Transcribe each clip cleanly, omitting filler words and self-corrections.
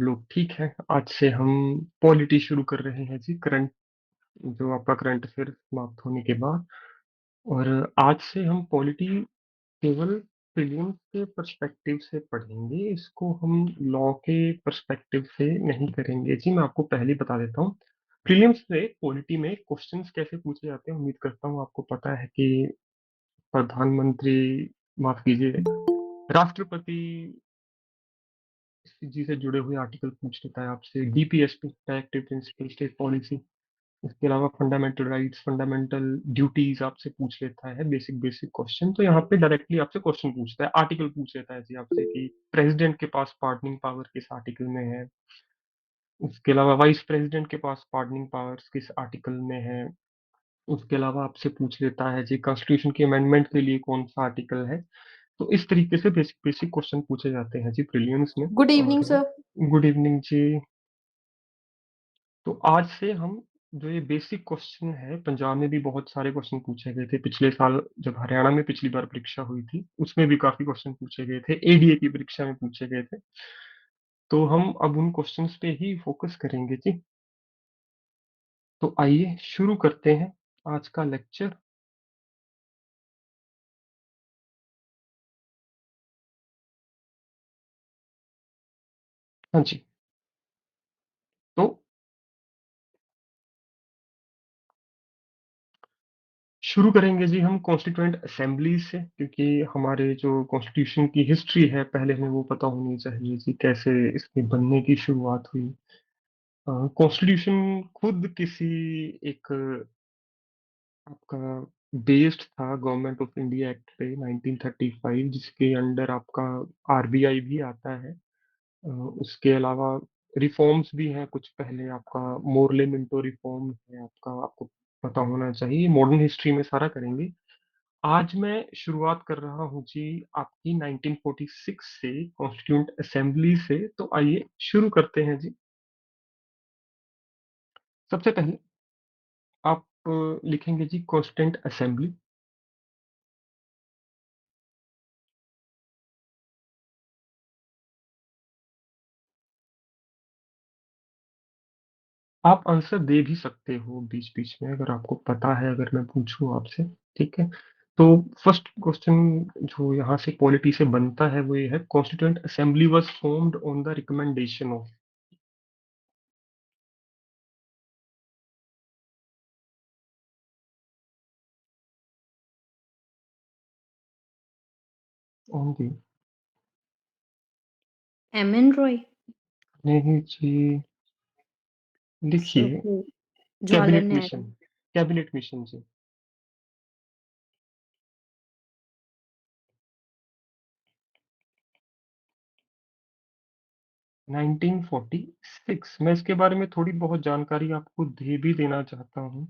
सब लोग ठीक है। आज से हम पॉलिटी शुरू कर रहे हैं जी। करंट जो आपका करंट अफेयर समाप्त होने के बाद। और आज से हम पॉलिटी केवल प्रीलिम्स के पर्सपेक्टिव से पढ़ेंगे, इसको हम लॉ के पर्सपेक्टिव से नहीं करेंगे जी। मैं आपको पहले ही बता देता हूँ, प्रीलिम्स से पॉलिटी में क्वेश्चंस कैसे पूछे जाते हैं। उम्मीद करता हूँ आपको पता है कि प्रधानमंत्री, माफ कीजिए, राष्ट्रपति जी से जुड़े हुए आर्टिकल पूछ लेता है आपसे। DPSP, directive principle state policy. इसके अलावा फंडामेंटल राइट्स, फंडामेंटल ड्यूटीज आपसे पूछ लेता है, बेसिक बेसिक क्वेश्चन। तो यहाँ पे डायरेक्टली आपसे क्वेश्चन पूछता है, आर्टिकल पूछ लेता है जी आपसे कि प्रेसिडेंट के पास पार्डनिंग पावर किस आर्टिकल में है। उसके अलावा वाइस प्रेसिडेंट के पास पार्डनिंग पावर्स किस आर्टिकल में है। उसके अलावा आपसे पूछ लेता है जी कॉन्स्टिट्यूशन के अमेंडमेंट के लिए कौन सा आर्टिकल है। तो इस तरीके से बेसिक बेसिक क्वेश्चन पूछे जाते हैं जी प्रीलिम्स में। गुड इवनिंग और सर। गुड इवनिंग जी। तो आज से हम जो ये बेसिक क्वेश्चन है, पंजाब में भी बहुत सारे क्वेश्चन पूछे गए थे पिछले साल, जब हरियाणा में पिछली बार परीक्षा हुई थी उसमें भी काफी क्वेश्चन पूछे गए थे, एडीए की परीक्षा में पूछे गए थे। तो हम अब उन क्वेश्चंस पे ही फोकस करेंगे जी। तो आइए शुरू करते हैं आज का लेक्चर। हाँ जी। तो शुरू करेंगे जी हम कॉन्स्टिट्यूएंट असेंबली से, क्योंकि हमारे जो कॉन्स्टिट्यूशन की हिस्ट्री है पहले हमें वो पता होनी चाहिए जी, कैसे इसके बनने की शुरुआत हुई। कॉन्स्टिट्यूशन खुद किसी एक आपका बेस्ड था गवर्नमेंट ऑफ इंडिया एक्ट पे 1935, जिसके अंडर आपका आरबीआई भी आता है। उसके अलावा रिफॉर्म्स भी हैं कुछ पहले, आपका मोरले मिंटो रिफॉर्म है आपका, आपको पता होना चाहिए। मॉडर्न हिस्ट्री में सारा करेंगे। आज मैं शुरुआत कर रहा हूँ जी आपकी 1946 से, कॉन्स्टिट्यूंट असेंबली से। तो आइए शुरू करते हैं जी। सबसे पहले आप लिखेंगे जी कॉन्स्टिट्यूंट असेंबली। आप आंसर दे भी सकते हो बीच बीच में, अगर आपको पता है, अगर मैं पूछूं आपसे। ठीक है। तो फर्स्ट क्वेश्चन जो यहाँ से पॉलिटी से बनता है वो ये है, constituent assembly was formed on the recommendation of. On the. M N Roy. नहीं जी, सर लिखिए। वो Jawaharlal cabinet Nehru. Mission, cabinet mission जी। 1946। मैं इसके बारे में थोड़ी बहुत जानकारी आपको दे भी देना चाहता हूँ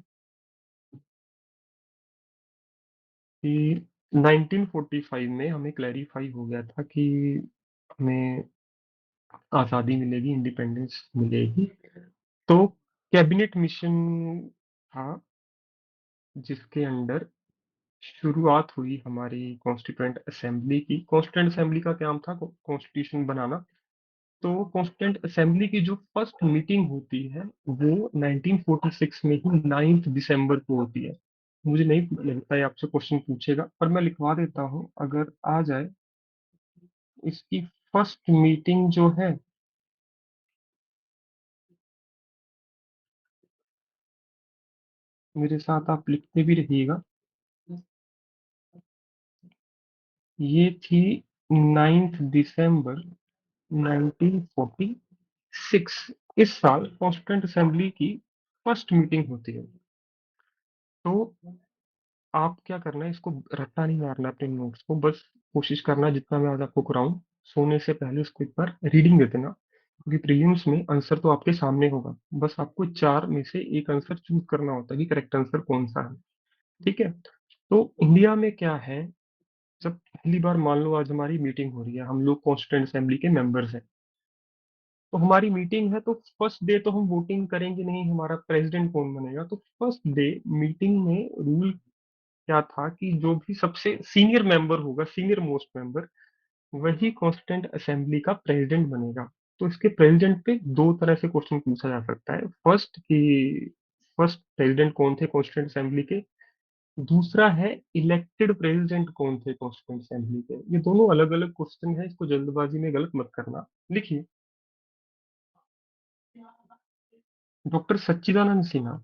कि 1945 में हमें क्लैरिफाई हो गया था कि हमें आज़ादी मिलेगी, इंडिपेंडेंस मिलेगी। तो कैबिनेट मिशन था जिसके अंडर शुरुआत हुई हमारी कॉन्स्टिट्यूएंट असेंबली की। कॉन्स्टिट्यूएंट असेंबली का काम था कॉन्स्टिट्यूशन बनाना। तो कॉन्स्टिट्यूएंट असेंबली की जो फर्स्ट मीटिंग होती है वो 1946 में ही 9 दिसंबर को होती है। मुझे नहीं लगता है आपसे क्वेश्चन पूछेगा, पर मैं लिखवा देता हूँ अगर आ जाए। इसकी फर्स्ट मीटिंग जो है, मेरे साथ आप लिखते भी रहिएगा, ये थी 9 दिसंबर 1946। इस साल कॉन्स्टिट्यूएंट असेंबली की फर्स्ट मीटिंग होती है। तो आप क्या करना है, इसको रट्टा नहीं मारना अपने नोट्स को, बस कोशिश करना जितना मैं आज आपको कराऊं, सोने से पहले उसको एक बार रीडिंग दे देना, क्योंकि प्रीलिम्स में आंसर तो आपके सामने होगा। बस आपको चार में से एक आंसर चूज करना होता है कि करेक्ट आंसर कौन सा है। ठीक है। तो इंडिया में क्या है, जब पहली बार मान लो आज हमारी मीटिंग हो रही है, हम लोग कॉन्स्टिट्यूएंट असेंबली के मेंबर्स हैं, तो हमारी मीटिंग है, तो फर्स्ट डे तो हम वोटिंग करेंगे नहीं हमारा प्रेसिडेंट कौन बनेगा। तो फर्स्ट डे मीटिंग में रूल क्या था कि जो भी सबसे सीनियर मेंबर होगा, सीनियर मोस्ट मेंबर, वही कॉन्स्टिट्यूएंट असेंबली का प्रेसिडेंट बनेगा। तो इसके प्रेसिडेंट पे दो तरह से क्वेश्चन पूछा जा सकता है। फर्स्ट प्रेसिडेंट कौन थे कॉन्स्टिट्यूंट असेंबली के, दूसरा है इलेक्टेड प्रेसिडेंट कौन थे कॉन्स्टिट्यूंट असेंबली के। ये दोनों अलग अलग क्वेश्चन है, इसको जल्दबाजी में गलत मत करना। लिखिए, doctor Sachchidanand Sinha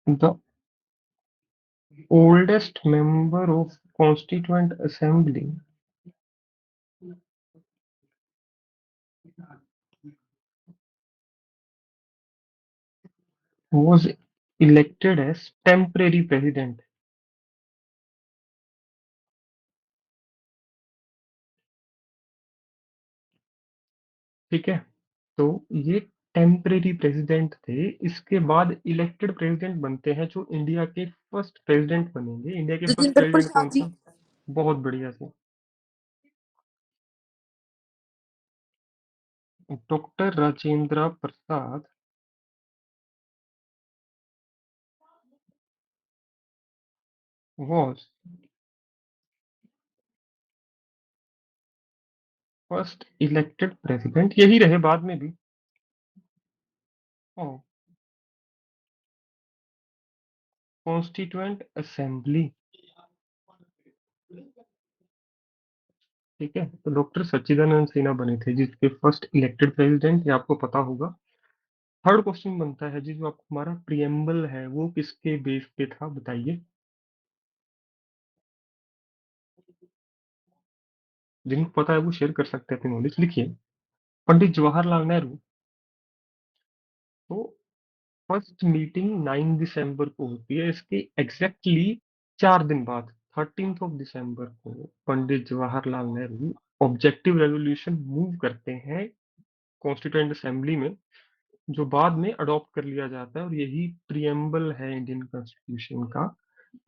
the oldest member of Constituent Assembly was elected as temporary president। ठीक है, तो ये टेम्परेरी प्रेसिडेंट थे। इसके बाद इलेक्टेड प्रेसिडेंट बनते हैं, जो इंडिया के फर्स्ट प्रेसिडेंट बनेंगे। इंडिया के फर्स्ट राजेंद्र प्रेसिडेंट कौन प्रसाद जी। था? बहुत बढ़िया से, doctor Rajendra Prasad was first elected president, यही रहे बाद में भी। Constituent assembly. ठीक है, तो डॉक्टर सच्चिदानंद सिन्हा बने थे जिसके फर्स्ट इलेक्टेड प्रेसिडेंट, ये आपको पता होगा। थर्ड क्वेश्चन बनता है जी, जो आपको हमारा प्रियम्बल है वो किसके बेस पे था, बताइए। जिनको पता है वो शेयर कर सकते हैं अपनी नॉलेज। लिखिए, पंडित जवाहरलाल नेहरू। तो फर्स्ट मीटिंग 9 दिसंबर को होती है, इसके एग्जैक्टली 4 दिन बाद 13 दिसंबर को Pandit Jawaharlal Nehru objective resolution move करते हैं कॉन्स्टिट्यूएंट असेंबली में, जो बाद में अडॉप्ट कर लिया जाता है, और यही प्रियम्बल है इंडियन कॉन्स्टिट्यूशन का।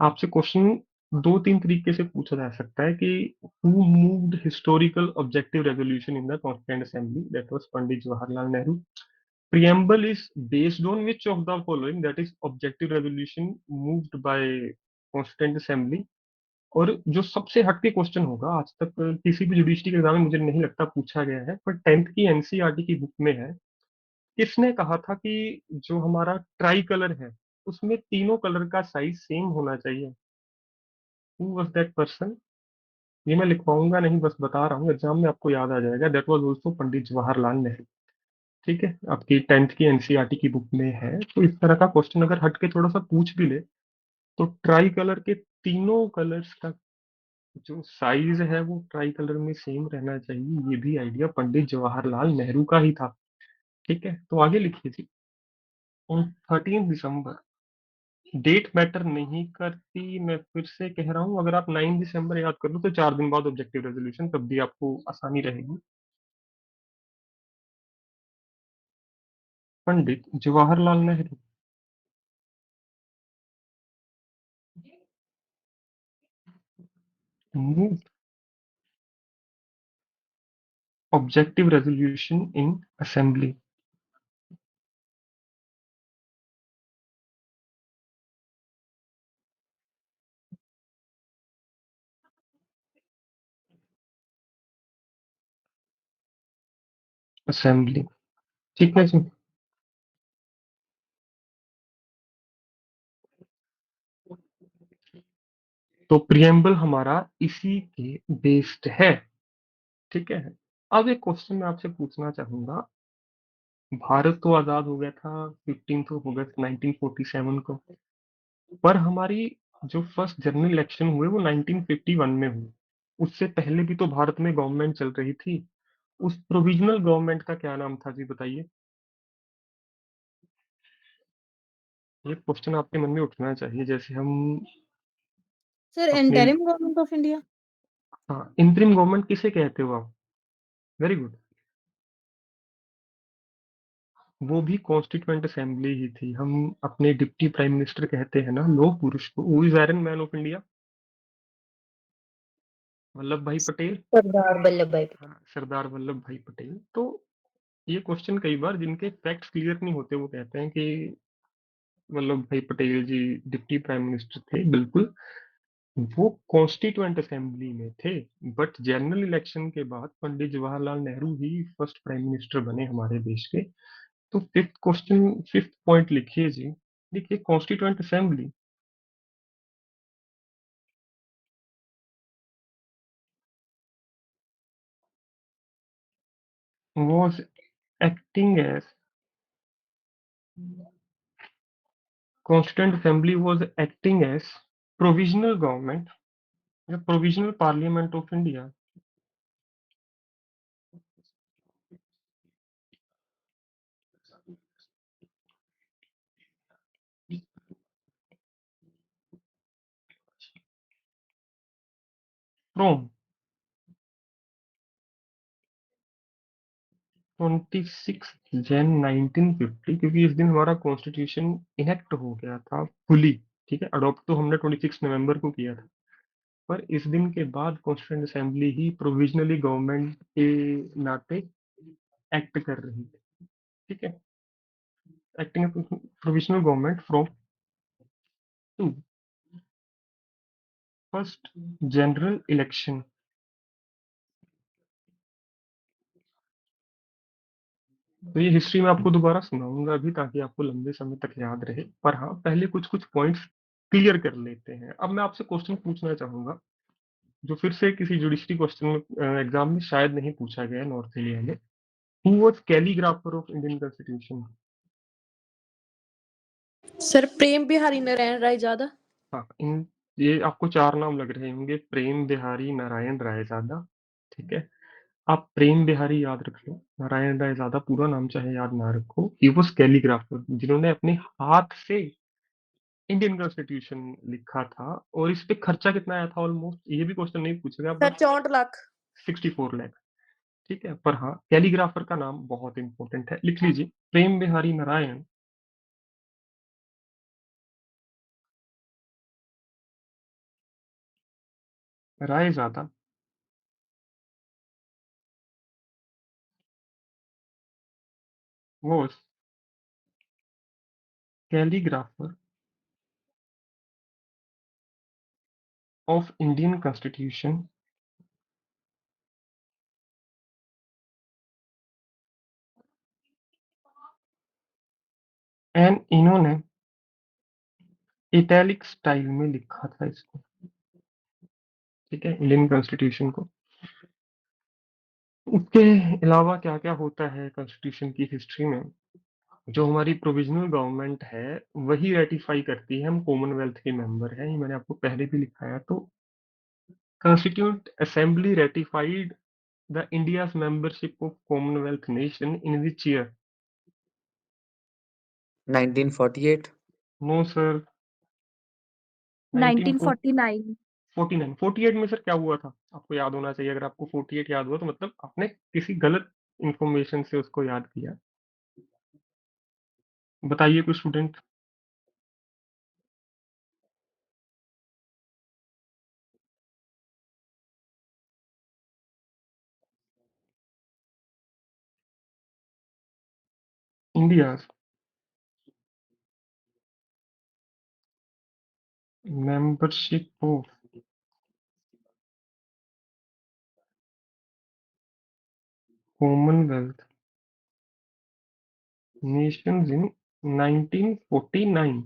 आपसे क्वेश्चन दो तीन तरीके से पूछा जा सकता है कि who moved historical objective resolution in the constituent assembly, that was Pandit Jawaharlal Nehru. Preamble is based on which of the following, that is objective resolution moved by Constituent Assembly। और जो सबसे हटके क्वेश्चन होगा, आज तक किसी भी जुडिशरी के एग्जाम में मुझे नहीं लगता पूछा गया है, पर 10th की एनसीईआरटी की बुक में है। किसने कहा था कि जो हमारा ट्राई कलर है उसमें तीनों कलर का साइज सेम होना चाहिए? Who was that person? ये मैं लिखवाऊंगा नहीं, बस बता रहा हूँ, एग्जाम में आपको याद आ जाएगा। दैट वाज आल्सो पंडित जवाहरलाल नेहरू। ठीक है, आपकी 10th की एनसीईआरटी की बुक में है। तो इस तरह का क्वेश्चन अगर हट के थोड़ा सा पूछ भी ले, तो ट्राई कलर के तीनों कलर्स का जो साइज है वो ट्राई कलर में सेम रहना चाहिए, ये भी आइडिया पंडित जवाहरलाल नेहरू का ही था। ठीक है, तो आगे लिखिए जी। ऑन 13 दिसंबर, डेट मैटर नहीं करती, मैं फिर से कह रहा हूँ, अगर आप 9 दिसंबर याद कर लो तो 4 दिन बाद ऑब्जेक्टिव रेजोल्यूशन, तब भी आपको आसानी रहेगी। Pandit Jawaharlal Nehru move objective resolution in assembly. Assembly, ठीक है जी। तो प्रियम्बल हमारा इसी के बेस्ड है। ठीक है, अब एक क्वेश्चन मैं आपसे पूछना चाहूंगा। भारत तो आजाद हो गया था 15 अगस्त 1947 को, पर हमारी जो फर्स्ट जनरल इलेक्शन हुए वो 1951 में हुए। उससे पहले भी तो भारत में गवर्नमेंट चल रही थी। उस प्रोविजनल गवर्नमेंट का क्या नाम था जी, बताइए। ये क्वेश्चन आपके मन में उठना चाहिए, जैसे हम सर, अपने। Interim government of India. हाँ, इंतरिम गवर्नमेंट किसे कहते हो आप? Very good. वो भी कॉन्स्टिट्यूएंट असेंबली ही थी। हम अपने डिप्टी प्राइम मिनिस्टर कहते हैं ना, लौह पुरुष को, who is iron man of India? Vallabh भाई पटेल। सरदार वल्लभ भाई पटेल। हाँ, सरदार वल्लभ भाई पटेल। तो ये क्वेश्चन कई बार जिनके फैक्ट्स क्लियर नहीं होते वो कहते हैं कि वल्लभ भाई पटेल जी डिप्टी प्राइम मिनिस्टर थे, बिल्कुल। वो कॉन्स्टिट्यूएंट असेंबली में थे, बट जनरल इलेक्शन के बाद पंडित जवाहरलाल नेहरू ही फर्स्ट प्राइम मिनिस्टर बने हमारे देश के। तो फिफ्थ क्वेश्चन, फिफ्थ पॉइंट लिखिए जी। देखिए, constituent assembly was acting as Constituent Assembly was acting as provisional government, the provisional parliament of India from 26 जन 1950, क्योंकि इस दिन हमारा कॉन्स्टिट्यूशन इनेक्ट हो गया था फुली। ठीक है, अडॉप्ट तो हमने 26 नवंबर को किया था, पर इस दिन के बाद कॉन्स्टिट्यूंट असेंबली ही प्रोविजनली गवर्नमेंट के नाते एक्ट कर रही है। ठीक है, acting provisional government from to first general election. तो ये हिस्ट्री में आपको दोबारा सुनाऊंगा अभी, ताकि आपको लंबे समय तक याद रहे, पर हाँ, पहले कुछ कुछ पॉइंट्स क्लियर कर लेते हैं। अब मैं आपसे क्वेश्चन पूछना चाहूंगा, जो फिर से किसी जुडिशरी क्वेश्चन एग्जाम में शायद नहीं पूछा गया नॉर्थ इंडिया में। Who was calligrapher of Indian Constitution? Sir Prem Behari Narain Rai ज्यादा। हाँ, इन ये आपको चार नाम लग रहे होंगे, प्रेम बिहारी नारायण रायजादा। ठीक है, आप प्रेम बिहारी याद रख लो, नारायण रायजादा पूरा नाम चाहे याद ना रखो। ही वाज कैलीग्राफर, जिन्होंने अपने हाथ से इंडियन कॉन्स्टिट्यूशन लिखा था। और इस पे खर्चा कितना आया था ऑलमोस्ट, ये भी क्वेश्चन नहीं पूछेगा, सर बट 64 लाख। 64 लाख। ठीक है, पर हाँ, कैलीग्राफर का नाम बहुत इंपॉर्टेंट है, लिख लीजिए, Prem Behari Narain Raizada was calligrapher of Indian Constitution and इन्होंने इटैलिक स्टाइल में लिखा था इसको। ठीक है, इंडियन कॉन्स्टिट्यूशन को। उसके अलावा क्या क्या होता है कॉन्स्टिट्यूशन की हिस्ट्री में, जो हमारी प्रोविजनल गवर्नमेंट है वही रेटिफाई करती है, हम कॉमनवेल्थ के मेंबर हैं, ये मैंने आपको पहले भी लिखाया। तो constituent assembly ratified the India's membership of commonwealth nation in which year? 1948। No sir. 1949। 1949, 48 में सर क्या हुआ था आपको याद होना चाहिए। अगर आपको 48 याद हुआ तो मतलब आपने किसी गलत इंफॉर्मेशन से उसको याद किया। बताइए कोई student. India membership of Commonwealth Nations in 1949।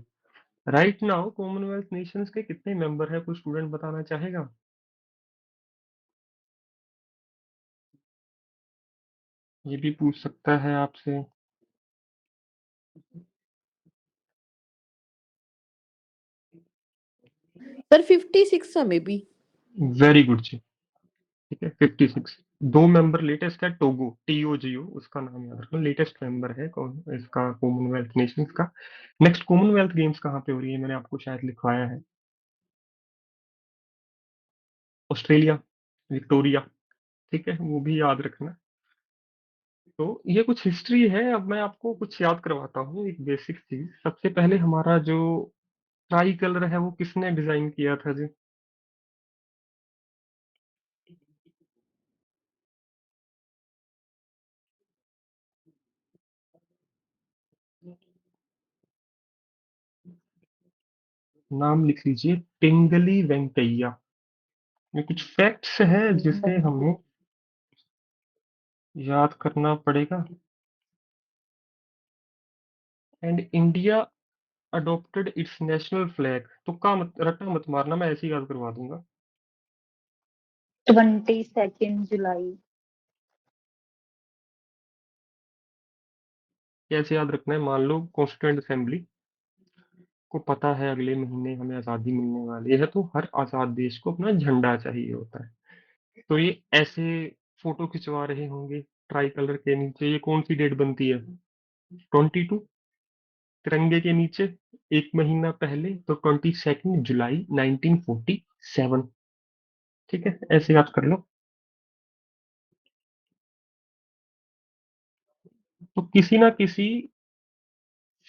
Right now Commonwealth Nations के कितने मेंबर है, कोई स्टूडेंट बताना चाहेगा? ये भी पूछ सकता है आपसे। सर 56 है मे बी। वेरी गुड जी। ठीक है, 56। दो मेंबर लेटेस्ट है, टोगो, TOGO, उसका नाम याद रखना, लेटेस्ट मेंबर है कौन इसका, कॉमनवेल्थ नेशंस का। नेक्स्ट कॉमनवेल्थ गेम्स कहाँ पे हो रही है, मैंने आपको शायद लिखवाया है, ऑस्ट्रेलिया, विक्टोरिया। ठीक है, वो भी याद रखना। तो ये कुछ हिस्ट्री है। अब मैं आपको कुछ याद करवाता हूँ, एक बेसिक चीज। सबसे पहले हमारा जो ट्राई कलर है वो किसने डिजाइन किया था जी? नाम लिख लीजिए, पिंगली वेंकैया। ये कुछ फैक्ट्स हैं जिसे हमें याद करना पड़ेगा। And India adopted it's national flag, तुक्का मत रट्टा मत मारना, मैं ऐसे ही याद करवा दूंगा। 22 जुलाई। कैसे याद रखना है? मान लो कॉन्स्टिट्यूंट असेंबली को पता है अगले महीने हमें आज़ादी मिलने वाली है, तो हर आज़ाद देश को अपना झंडा चाहिए होता है। तो ये ऐसे फोटो खिंचवा रहे होंगे ट्राई कलर के नीचे। ये कौन सी डेट बनती है? 22। तिरंगे के नीचे एक महीना पहले तो 22 जुलाई 1947। ठीक है, ऐसे याद कर लो। तो किसी ना किसी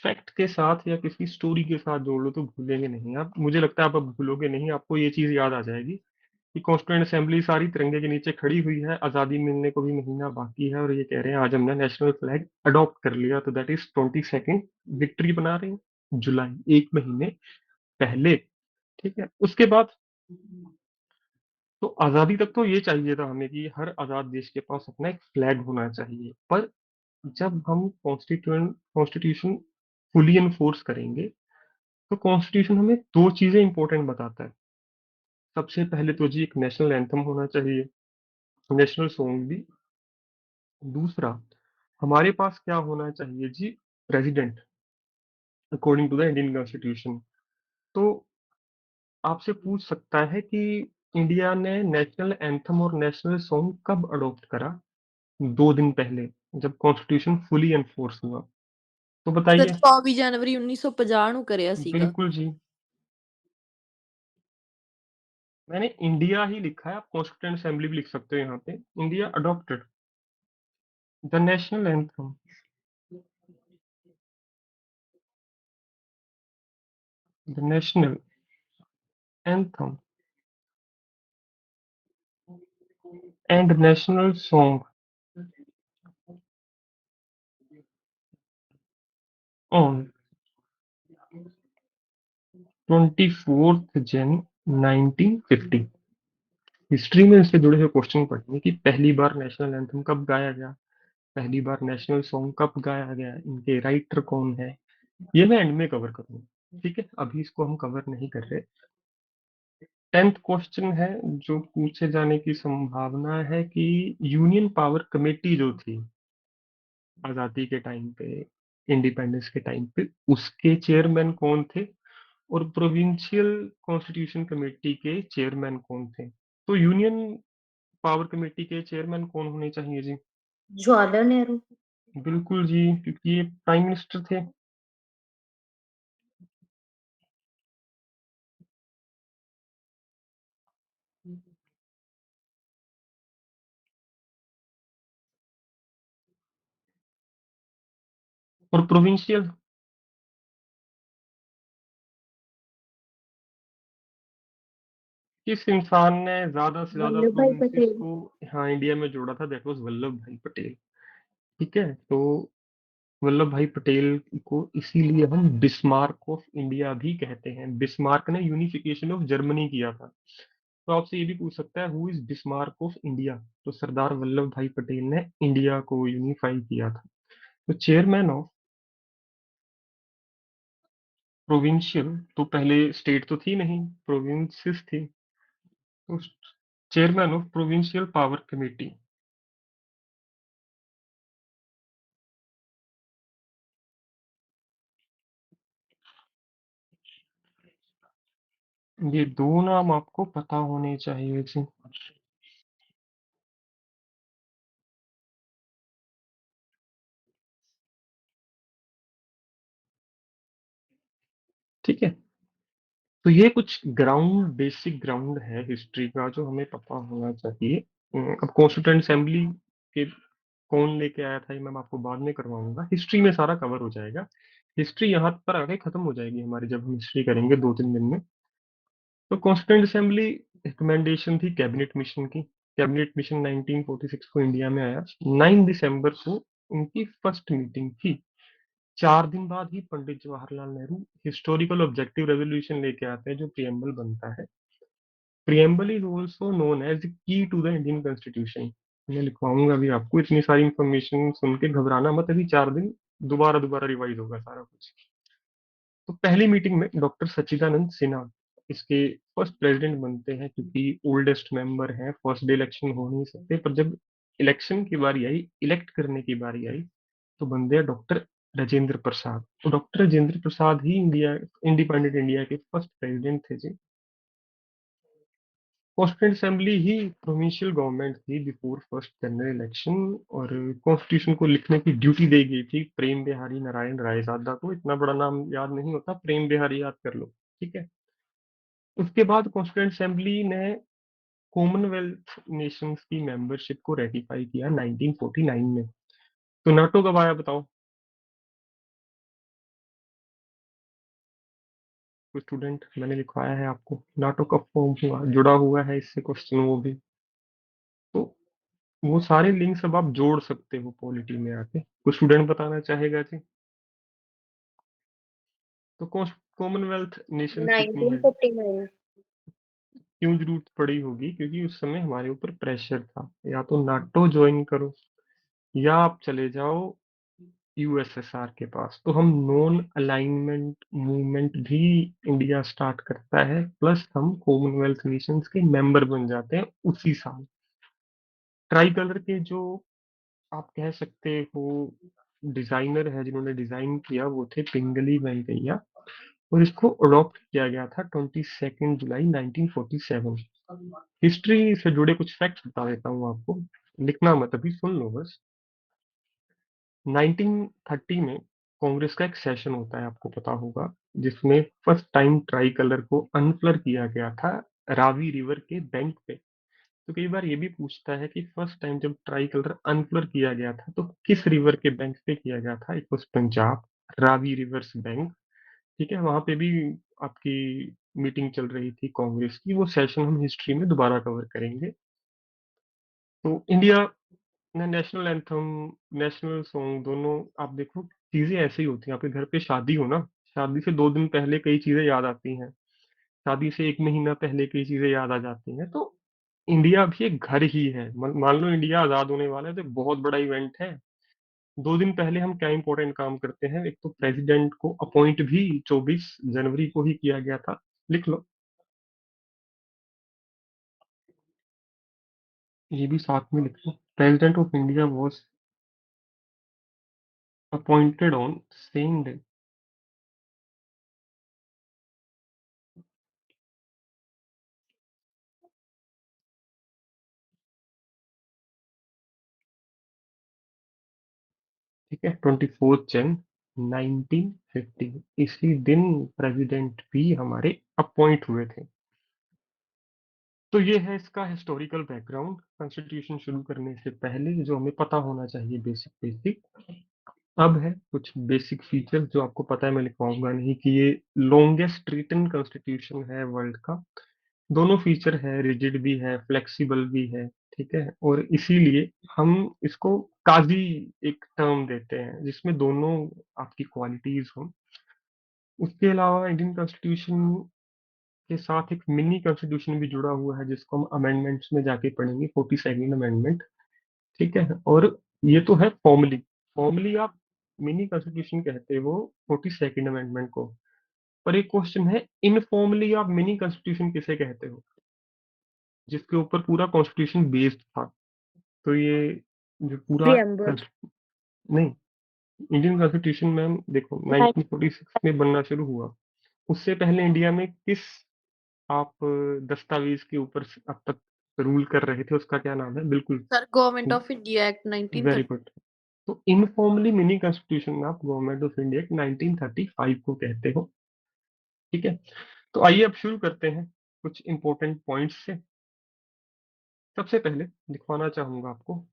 फैक्ट के साथ या किसी स्टोरी के साथ जोड़ लो तो भूलेंगे नहीं आप। मुझे लगता है आप अब भूलोगे नहीं, आपको ये चीज याद आ जाएगी कि कॉन्स्टिट्यूंट असेंबली सारी तिरंगे के नीचे खड़ी हुई है, आजादी मिलने को भी महीना बाकी है, और ये कह रहे हैं आज हमने नेशनल फ्लैग अडॉप्ट कर लिया, तो दैट इज 22 विक्ट्री बना रहे हैं जुलाई, एक महीने पहले। ठीक है, उसके बाद तो आजादी तक तो ये चाहिए था हमें कि हर आजाद देश के पास अपना एक फ्लैग होना चाहिए। पर जब हम कॉन्स्टिट्यूशन फुली एनफोर्स करेंगे, तो कॉन्स्टिट्यूशन हमें दो चीजें इंपॉर्टेंट बताता है। सबसे पहले तो जी एक नेशनल एंथम होना चाहिए, नेशनल सॉन्ग भी। दूसरा, हमारे पास क्या होना चाहिए जी? President, according to the Indian Constitution. तो आपसे पूछ सकता है कि इंडिया ने नेशनल एंथम और नेशनल सॉन्ग कब अडॉप्ट करा? 2 दिन पहले, जब कॉन्स्टिट्यूशन फुली एनफोर्स हुआ। तो सर बताइए। 24 जनवरी 1950 ਨੂੰ ਕਰਿਆ ਸੀਗਾ। बिल्कुल जी, मैंने इंडिया ही लिखा है, आप कॉन्स्टिट्यूंट असेंबली भी लिख सकते हो यहाँ पे। India adopted the national anthem, the national anthem and national song on 24 January 1950। History में इससे जुड़े हुए क्वेश्चन पढ़ेंगे कि पहली बार नेशनल एंथम कब गाया गया, पहली बार नेशनल सॉन्ग कब गाया गया, इनके राइटर कौन है। ये मैं एंड में कवर करूंगा, ठीक है, अभी इसको हम कवर नहीं कर रहे। 10th क्वेश्चन है जो पूछे जाने की संभावना है कि यूनियन पावर कमेटी जो थी आजादी के टाइम पे, इंडिपेंडेंस के टाइम पे, उसके चेयरमैन कौन थे, और प्रोविंशियल कॉन्स्टिट्यूशन कमेटी के चेयरमैन कौन थे। तो यूनियन पावर कमेटी के चेयरमैन कौन होने चाहिए जी? जवाहरलाल नेहरू। बिल्कुल जी, क्योंकि ये प्राइम मिनिस्टर थे। और प्रोविंशियल, किस इंसान ने ज्यादा से ज्यादा वल्लभ भाई प्रोविंसेस पटेल। को, हाँ, इंडिया में जोड़ा था? दैट वाज वल्लभ भाई पटेल। ठीक है, तो वल्लभ भाई पटेल को इसीलिए हम बिस्मार्क ऑफ इंडिया भी कहते हैं। बिस्मार्क ने यूनिफिकेशन ऑफ जर्मनी किया था। तो आपसे ये भी पूछ सकता है who is Bismarck of India, तो सरदार वल्लभ भाई पटेल ने इंडिया को यूनिफाई किया था। तो चेयरमैन ऑफ प्रोविंशियल, तो पहले स्टेट तो थी नहीं, प्रोविंसेस थी, तो chairman of provincial power committee. ये दो नाम आपको पता होने चाहिए जी। ठीक है, तो ये कुछ ग्राउंड, बेसिक ग्राउंड है हिस्ट्री का जो हमें पता होना चाहिए। अब कॉन्स्टिट्यूंट असेंबली के कौन लेके आया था ये मैं आपको बाद में करवाऊंगा, हिस्ट्री में सारा कवर हो जाएगा। हिस्ट्री यहाँ पर आके खत्म हो जाएगी हमारी जब हम हिस्ट्री करेंगे 2-3 दिन में। तो कॉन्स्टिट्यूंट असेंबली रिकमेंडेशन थी कैबिनेट मिशन की। कैबिनेट मिशन 1946 को इंडिया में आया, 9 दिसंबर को उनकी फर्स्ट मीटिंग थी। 4 दिन बाद ही Pandit Jawaharlal Nehru historical objective resolution लेके आते हैं, जो प्रिएम्बल बनता है। Preamble is also known as key to the Indian Constitution. मैं लिखवाऊंगा अभी आपको, इतनी सारी इंफॉर्मेशन सुन के घबराना मत, अभी 4 दिन दोबारा दोबारा रिवाइज होगा सारा कुछ। तो पहली मीटिंग में डॉक्टर सच्चिदानंद सिन्हा इसके फर्स्ट प्रेसिडेंट बनते हैं, क्योंकि ओल्डेस्ट मेंबर हैं, फर्स्ट डे इलेक्शन हो नहीं सकते। पर जब इलेक्शन की बारी आई, इलेक्ट करने की बारी आई, तो बनते हैं डॉक्टर राजेंद्र प्रसाद। तो डॉक्टर राजेंद्र प्रसाद ही इंडिपेंडेंट इंडिया के फर्स्ट प्रेसिडेंट थे जी। कॉन्स्टिट्यूंट असेंबली ही प्रोविंशियल गवर्नमेंट थी बिफोर फर्स्ट जनरल इलेक्शन। और कॉन्स्टिट्यूशन को लिखने की ड्यूटी दी गई थी प्रेम बिहारी नारायण रायजादा को। इतना बड़ा नाम याद नहीं होता, प्रेम बिहारी याद कर लो, ठीक है। उसके बाद कॉन्स्टिट्यूंट असेंबली ने कॉमनवेल्थ नेशंस की मेंबरशिप को रेटिफाई किया 1949 में। तो नाटो कब आया बताओ? कोई स्टूडेंट? मैंने लिखवाया है आपको, नाटो कब फॉर्म हुआ, जुड़ा हुआ है इससे क्वेश्चन वो भी। तो वो सारे लिंक्स अब आप जोड़ सकते हो पॉलिटी में आके। कुछ स्टूडेंट बताना चाहेगा जी? तो कॉमनवेल्थ नेशंस कितनी है? 1949। क्यों जरूरत पड़ी होगी? क्योंकि उस समय हमारे ऊपर प्रेशर था, या तो नाटो ज्वाइन करो या आप चले जाओ यूएसएसआर के पास। तो हम नॉन अलाइनमेंट मूवमेंट भी इंडिया स्टार्ट करता है, प्लस हम कॉमनवेल्थ नेशंस के मेंबर बन जाते हैं उसी साल। ट्राई कलर के जो आप कह सकते हो डिजाइनर है, जिन्होंने डिजाइन किया, वो थे पिंगली वेंकैया। और इसको अडॉप्ट किया गया था 22 जुलाई 1947। हिस्ट्री से जुड़े कुछ फैक्ट्स बता देता हूँ आपको, लिखना मत, अभी सुन लो बस। 1930 में कांग्रेस का एक सेशन होता है, आपको पता होगा, जिसमें फर्स्ट टाइम ट्राई कलर को अनफ्लर किया गया था रावी रिवर के बैंक पे। तो कई बार ये भी पूछता है कि फर्स्ट टाइम जब ट्राई कलर अनफ्लर किया गया था तो किस रिवर के बैंक पे किया गया था? It was Punjab, Ravi reverse bank. ठीक है, वहां पे भी आपकी मीटिंग चल रही थी कांग्रेस की। वो सेशन हम हिस्ट्री में दोबारा कवर करेंगे। तो इंडिया ने नेशनल एंथम, नेशनल सॉन्ग दोनों, आप देखो चीजें ऐसे ही होती हैं। आपके घर पे शादी हो ना, शादी से 2 दिन पहले कई चीजें याद आती हैं, शादी से 1 महीना पहले कई चीजें याद आ जाती हैं। तो इंडिया भी एक घर ही है। मान लो इंडिया आजाद होने वाला है, तो एक बहुत बड़ा इवेंट है। 2 दिन पहले हम क्या इंपॉर्टेंट काम करते हैं? एक तो प्रेसिडेंट को अपॉइंट भी 24 जनवरी को ही किया गया था। लिख लो, ये भी साथ में लिख लो। President of India was appointed on same day. ठीक है, 24 जन 1950, इसी दिन प्रेसिडेंट भी हमारे अपॉइंट हुए थे। तो ये है इसका हिस्टोरिकल बैकग्राउंड, कॉन्स्टिट्यूशन शुरू करने से पहले जो हमें पता होना चाहिए, बेसिक बेसिक। अब है कुछ बेसिक फीचर जो आपको पता है, मैं लिखवाऊंगा नहीं कि ये लॉन्गेस्ट रिटन कॉन्स्टिट्यूशन है वर्ल्ड का। दोनों फीचर है, रिजिड भी है, फ्लेक्सिबल भी है। ठीक है, और इसीलिए हम इसको काजी एक टर्म देते हैं, जिसमें दोनों आपकी क्वालिटीज हो। उसके अलावा इंडियन कॉन्स्टिट्यूशन के साथ एक मिनी कॉन्स्टिट्यूशन भी जुड़ा हुआ है, जिसको हम अमेंडमेंट्स में जाके पढ़ेंगे, 42nd अमेंडमेंट। ठीक है, और ये तो है फॉर्मली। फॉर्मली आप मिनी कॉन्स्टिट्यूशन कहते हो 42nd अमेंडमेंट को। पर एक क्वेश्चन है, इनफॉर्मली आप मिनी कॉन्स्टिट्यूशन किसे कहते हो, जिसके ऊपर पूरा कॉन्स्टिट्यूशन बेस्ड था? तो ये जो पूरा प्रियम्बल। नहीं, इंडियन कॉन्स्टिट्यूशन में हम देखो 1946 में बनना शुरू हुआ। उससे पहले इंडिया में किस आप दस्तावेज के ऊपर अब तक रूल कर रहे थे, उसका क्या नाम है? बिल्कुल, sir government of India act very 1930। Good. तो इनफॉर्मली मिनी कॉन्स्टिट्यूशन आप गवर्नमेंट ऑफ इंडिया 1935 को कहते हो। ठीक है, तो आइए अब शुरू करते हैं कुछ इंपॉर्टेंट पॉइंट्स से। सबसे पहले दिखवाना चाहूंगा आपको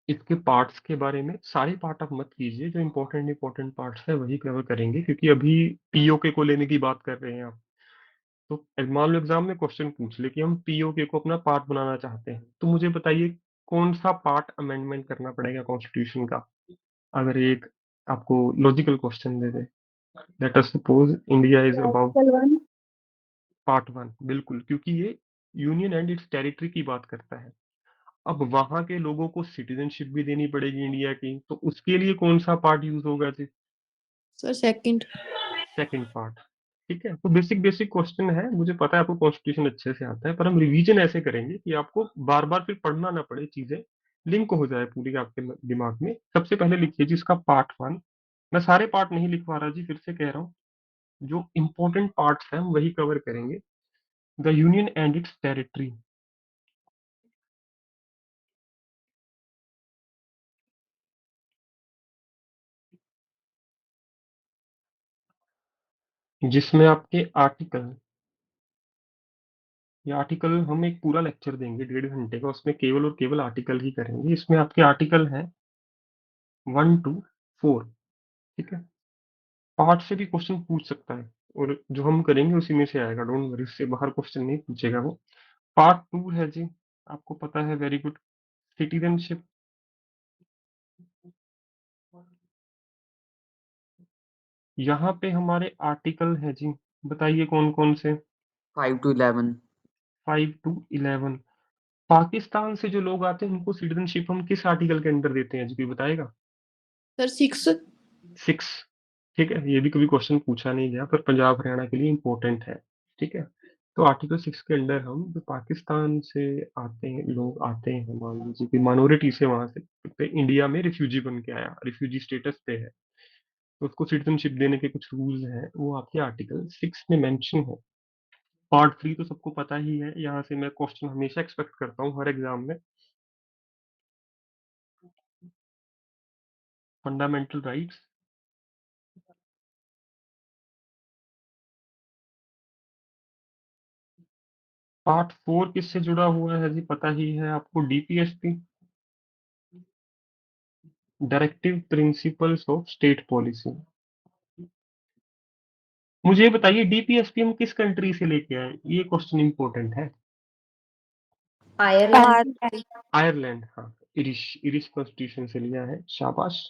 इसके पार्ट्स के बारे में। सारे पार्ट आप मत कीजिए, जो इंपॉर्टेंट इंपॉर्टेंट पार्ट्स है वही कवर करेंगे, क्योंकि अभी पीओके को लेने की बात कर रहे हैं आप। तो मान लो एग्जाम में क्वेश्चन पूछ ले कि हम पीओके को अपना पार्ट बनाना चाहते हैं, तो मुझे बताइए कौन सा पार्ट अमेंडमेंट करना पड़ेगा कॉन्स्टिट्यूशन का। अगर एक आपको logical question they they, let us suppose India is about article 1। Part one, बिल्कुल, क्योंकि ये यूनियन एंड इट्स टेरिटरी की बात करता है। अब वहां के लोगों को सिटीजनशिप भी देनी पड़ेगी इंडिया की, तो उसके लिए कौन सा पार्ट यूज होगा जी? Sir second. Second part. ठीक है, तो बेसिक बेसिक क्वेश्चन है, मुझे पता है आपको कॉन्स्टिट्यूशन अच्छे से आता है, पर हम रिवीजन ऐसे करेंगे कि आपको बार बार फिर पढ़ना ना पड़े, चीजें लिंक हो जाए पूरी आपके दिमाग में। सबसे पहले लिखिए जी इसका पार्ट वन। मैं सारे पार्ट नहीं लिखवा रहा जी, फिर से कह रहा हूँ, जो इंपॉर्टेंट पार्ट्स हैं हम वही कवर करेंगे। The union and it's territory. जिसमें आपके आर्टिकल, ये आर्टिकल हम एक पूरा लेक्चर देंगे 1.5 घंटे का, उसमें केवल और केवल आर्टिकल ही करेंगे। इसमें आपके आर्टिकल हैं 1 to 4। ठीक है, पार्ट से भी क्वेश्चन पूछ सकता है, और जो हम करेंगे उसी में से आएगा, डोंट वरी, उससे बाहर क्वेश्चन नहीं पूछेगा वो। पार्ट टू है जी, आपको पता है, वेरी गुड, सिटीजनशिप। यहाँ पे हमारे आर्टिकल है जी, बताइए कौन कौन से? 5 to 11। 5 to 11। पाकिस्तान से जो लोग आते हैं उनको सिटीजनशिप हम किस आर्टिकल के अंदर देते हैं जी, कोई बताएगा? सर 6। 6। ठीक है, ये भी कभी क्वेश्चन पूछा नहीं गया, पर पंजाब हरियाणा के लिए इंपॉर्टेंट है। ठीक है, तो आर्टिकल 6 के अंडर हम जो पाकिस्तान से आते हैं, लोग आते हैं, मान लीजिए कि माइनॉरिटी से वहां से पे इंडिया में रिफ्यूजी बन के आया, रिफ्यूजी स्टेटस पे है, तो उसको सिटीजनशिप देने के कुछ रूल्स हैं, वो आपके आर्टिकल 6 में मेंशन है। पार्ट 3 तो सबको पता ही है, यहाँ से मैं क्वेश्चन हमेशा एक्सपेक्ट करता हूँ हर एग्जाम में। Fundamental rights. पार्ट 4 किससे जुड़ा हुआ है जी, पता ही है आपको, DPSP, directive principles of state policy. मुझे ये बताइए डीपीएसपी हम किस कंट्री से लेके आए, ये क्वेश्चन इंपॉर्टेंट है। आयरलैंड। आयरलैंड, हाँ, इरिश इरिश कॉन्स्टिट्यूशन से लिया है, शाबाश।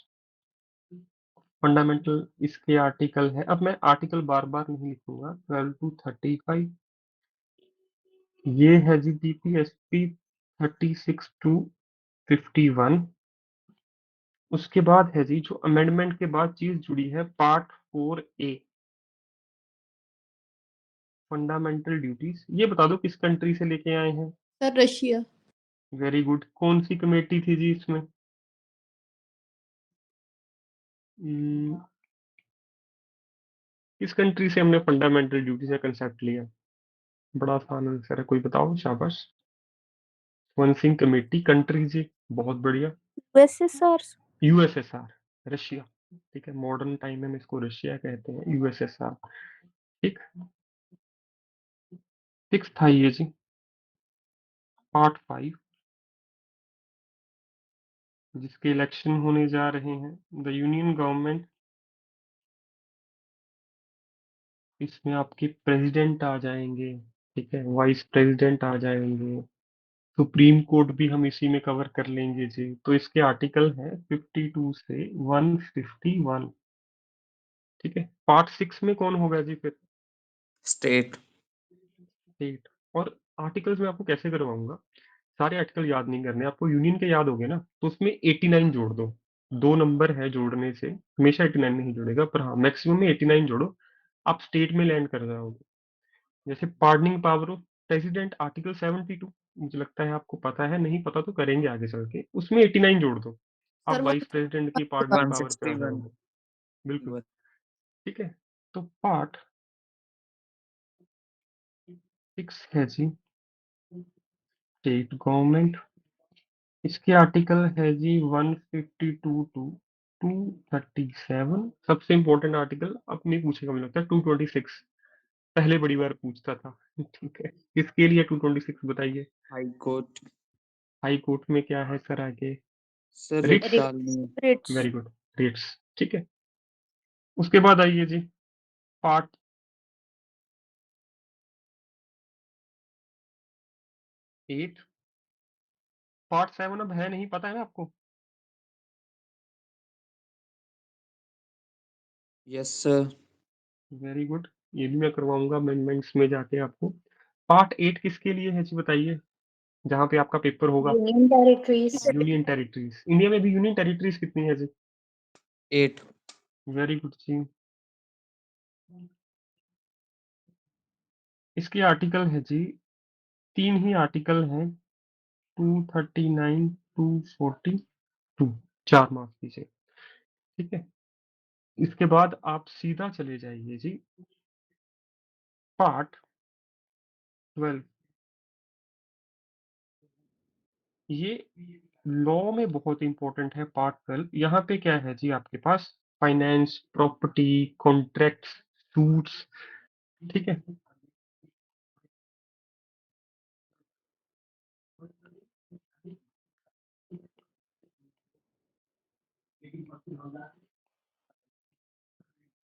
फंडामेंटल इसके आर्टिकल है, अब मैं आर्टिकल बार बार नहीं लिखूंगा, 12 to 35। ये है जी डीपीएसपी 36 to 51। उसके बाद है जी जो अमेंडमेंट के बाद चीज जुड़ी है, पार्ट 4A, फंडामेंटल ड्यूटीज। ये बता दो किस कंट्री से लेके आए हैं? Sir Russia. वेरी गुड, कौन सी कमेटी थी जी इसमें? किस कंट्री से हमने फंडामेंटल ड्यूटीज का कंसेप्ट लिया? बड़ा आसान आंसर है, कोई बताओ, शाबाश। वन सिंह कमेटी, कंट्री जी, बहुत बढ़िया। यूएसएसआर। USSR, Russia. ठीक है, मॉडर्न टाइम में हम इसको रशिया कहते हैं, यूएसएसआर। ठीक। सिक्स था ये जी, पार्ट 5, जिसके इलेक्शन होने जा रहे हैं। द यूनियन गवर्नमेंट, इसमें आपके प्रेसिडेंट आ जाएंगे, ठीक है, वाइस प्रेसिडेंट आ जाएंगे, सुप्रीम कोर्ट भी हम इसी में कवर कर लेंगे जी। तो इसके आर्टिकल हैं 52 से 151। ठीक है, पार्ट 6 में कौन होगा जी फिर? स्टेट। स्टेट। और आर्टिकल्स में आपको कैसे करवाऊंगा, सारे आर्टिकल याद नहीं करने आपको, यूनियन के याद हो गए ना, तो उसमें 89 जोड़ दो। दो नंबर है जोड़ने से, हमेशा 89 नहीं जुड़ेगा, पर हाँ मैक्सिमम में 89 जोड़ो, आप स्टेट में लैंड कर जाओगे। जैसे pardoning power of president, article 72, मुझे लगता है आपको पता है, नहीं पता तो करेंगे आगे चल के, उसमें 89 जोड़ दो, आप सर वाइस प्रेसिडेंट की पार्डनिंग पावर पे आ 161। जाओगे। बिल्कुल। ठीक है, तो पार्ट 6 है जी, स्टेट गवर्नमेंट। इसके आर्टिकल है जी 152 to 237। सबसे इंपॉर्टेंट आर्टिकल अब नहीं पूछेगा, मुझे लगता है 226, पहले बड़ी बार पूछता था। ठीक है, किसके लिए 226 बताइए? High court. हाई कोर्ट में क्या है सर आगे? Sir writ writs. डालनी है। रिट्स। Very good, writs. ठीक है, उसके बाद आइए जी, पार्ट 8 पार्ट 7 अब है नहीं, पता है ना आपको? Yes sir. वेरी गुड, ये भी मैं करवाऊंगा अमेंडमेंट्स में जाके आपको। पार्ट 8 किसके लिए है जी बताइए, जहाँ पे आपका पेपर होगा? Union territories. Union territories. India में भी यूनियन टेरिटरीज कितनी है जी? 8। वेरी गुड जी। इसके आर्टिकल है जी, 3 ही आर्टिकल हैं, 239, 242, 4 माफ कीजिए। ठीक है, इसके बाद आप सीधा चले जाइए जी पार्ट 12। ये लॉ में बहुत इंपॉर्टेंट है पार्ट 12। यहाँ पे क्या है जी आपके पास? Finance, property, contracts, suits. ठीक है,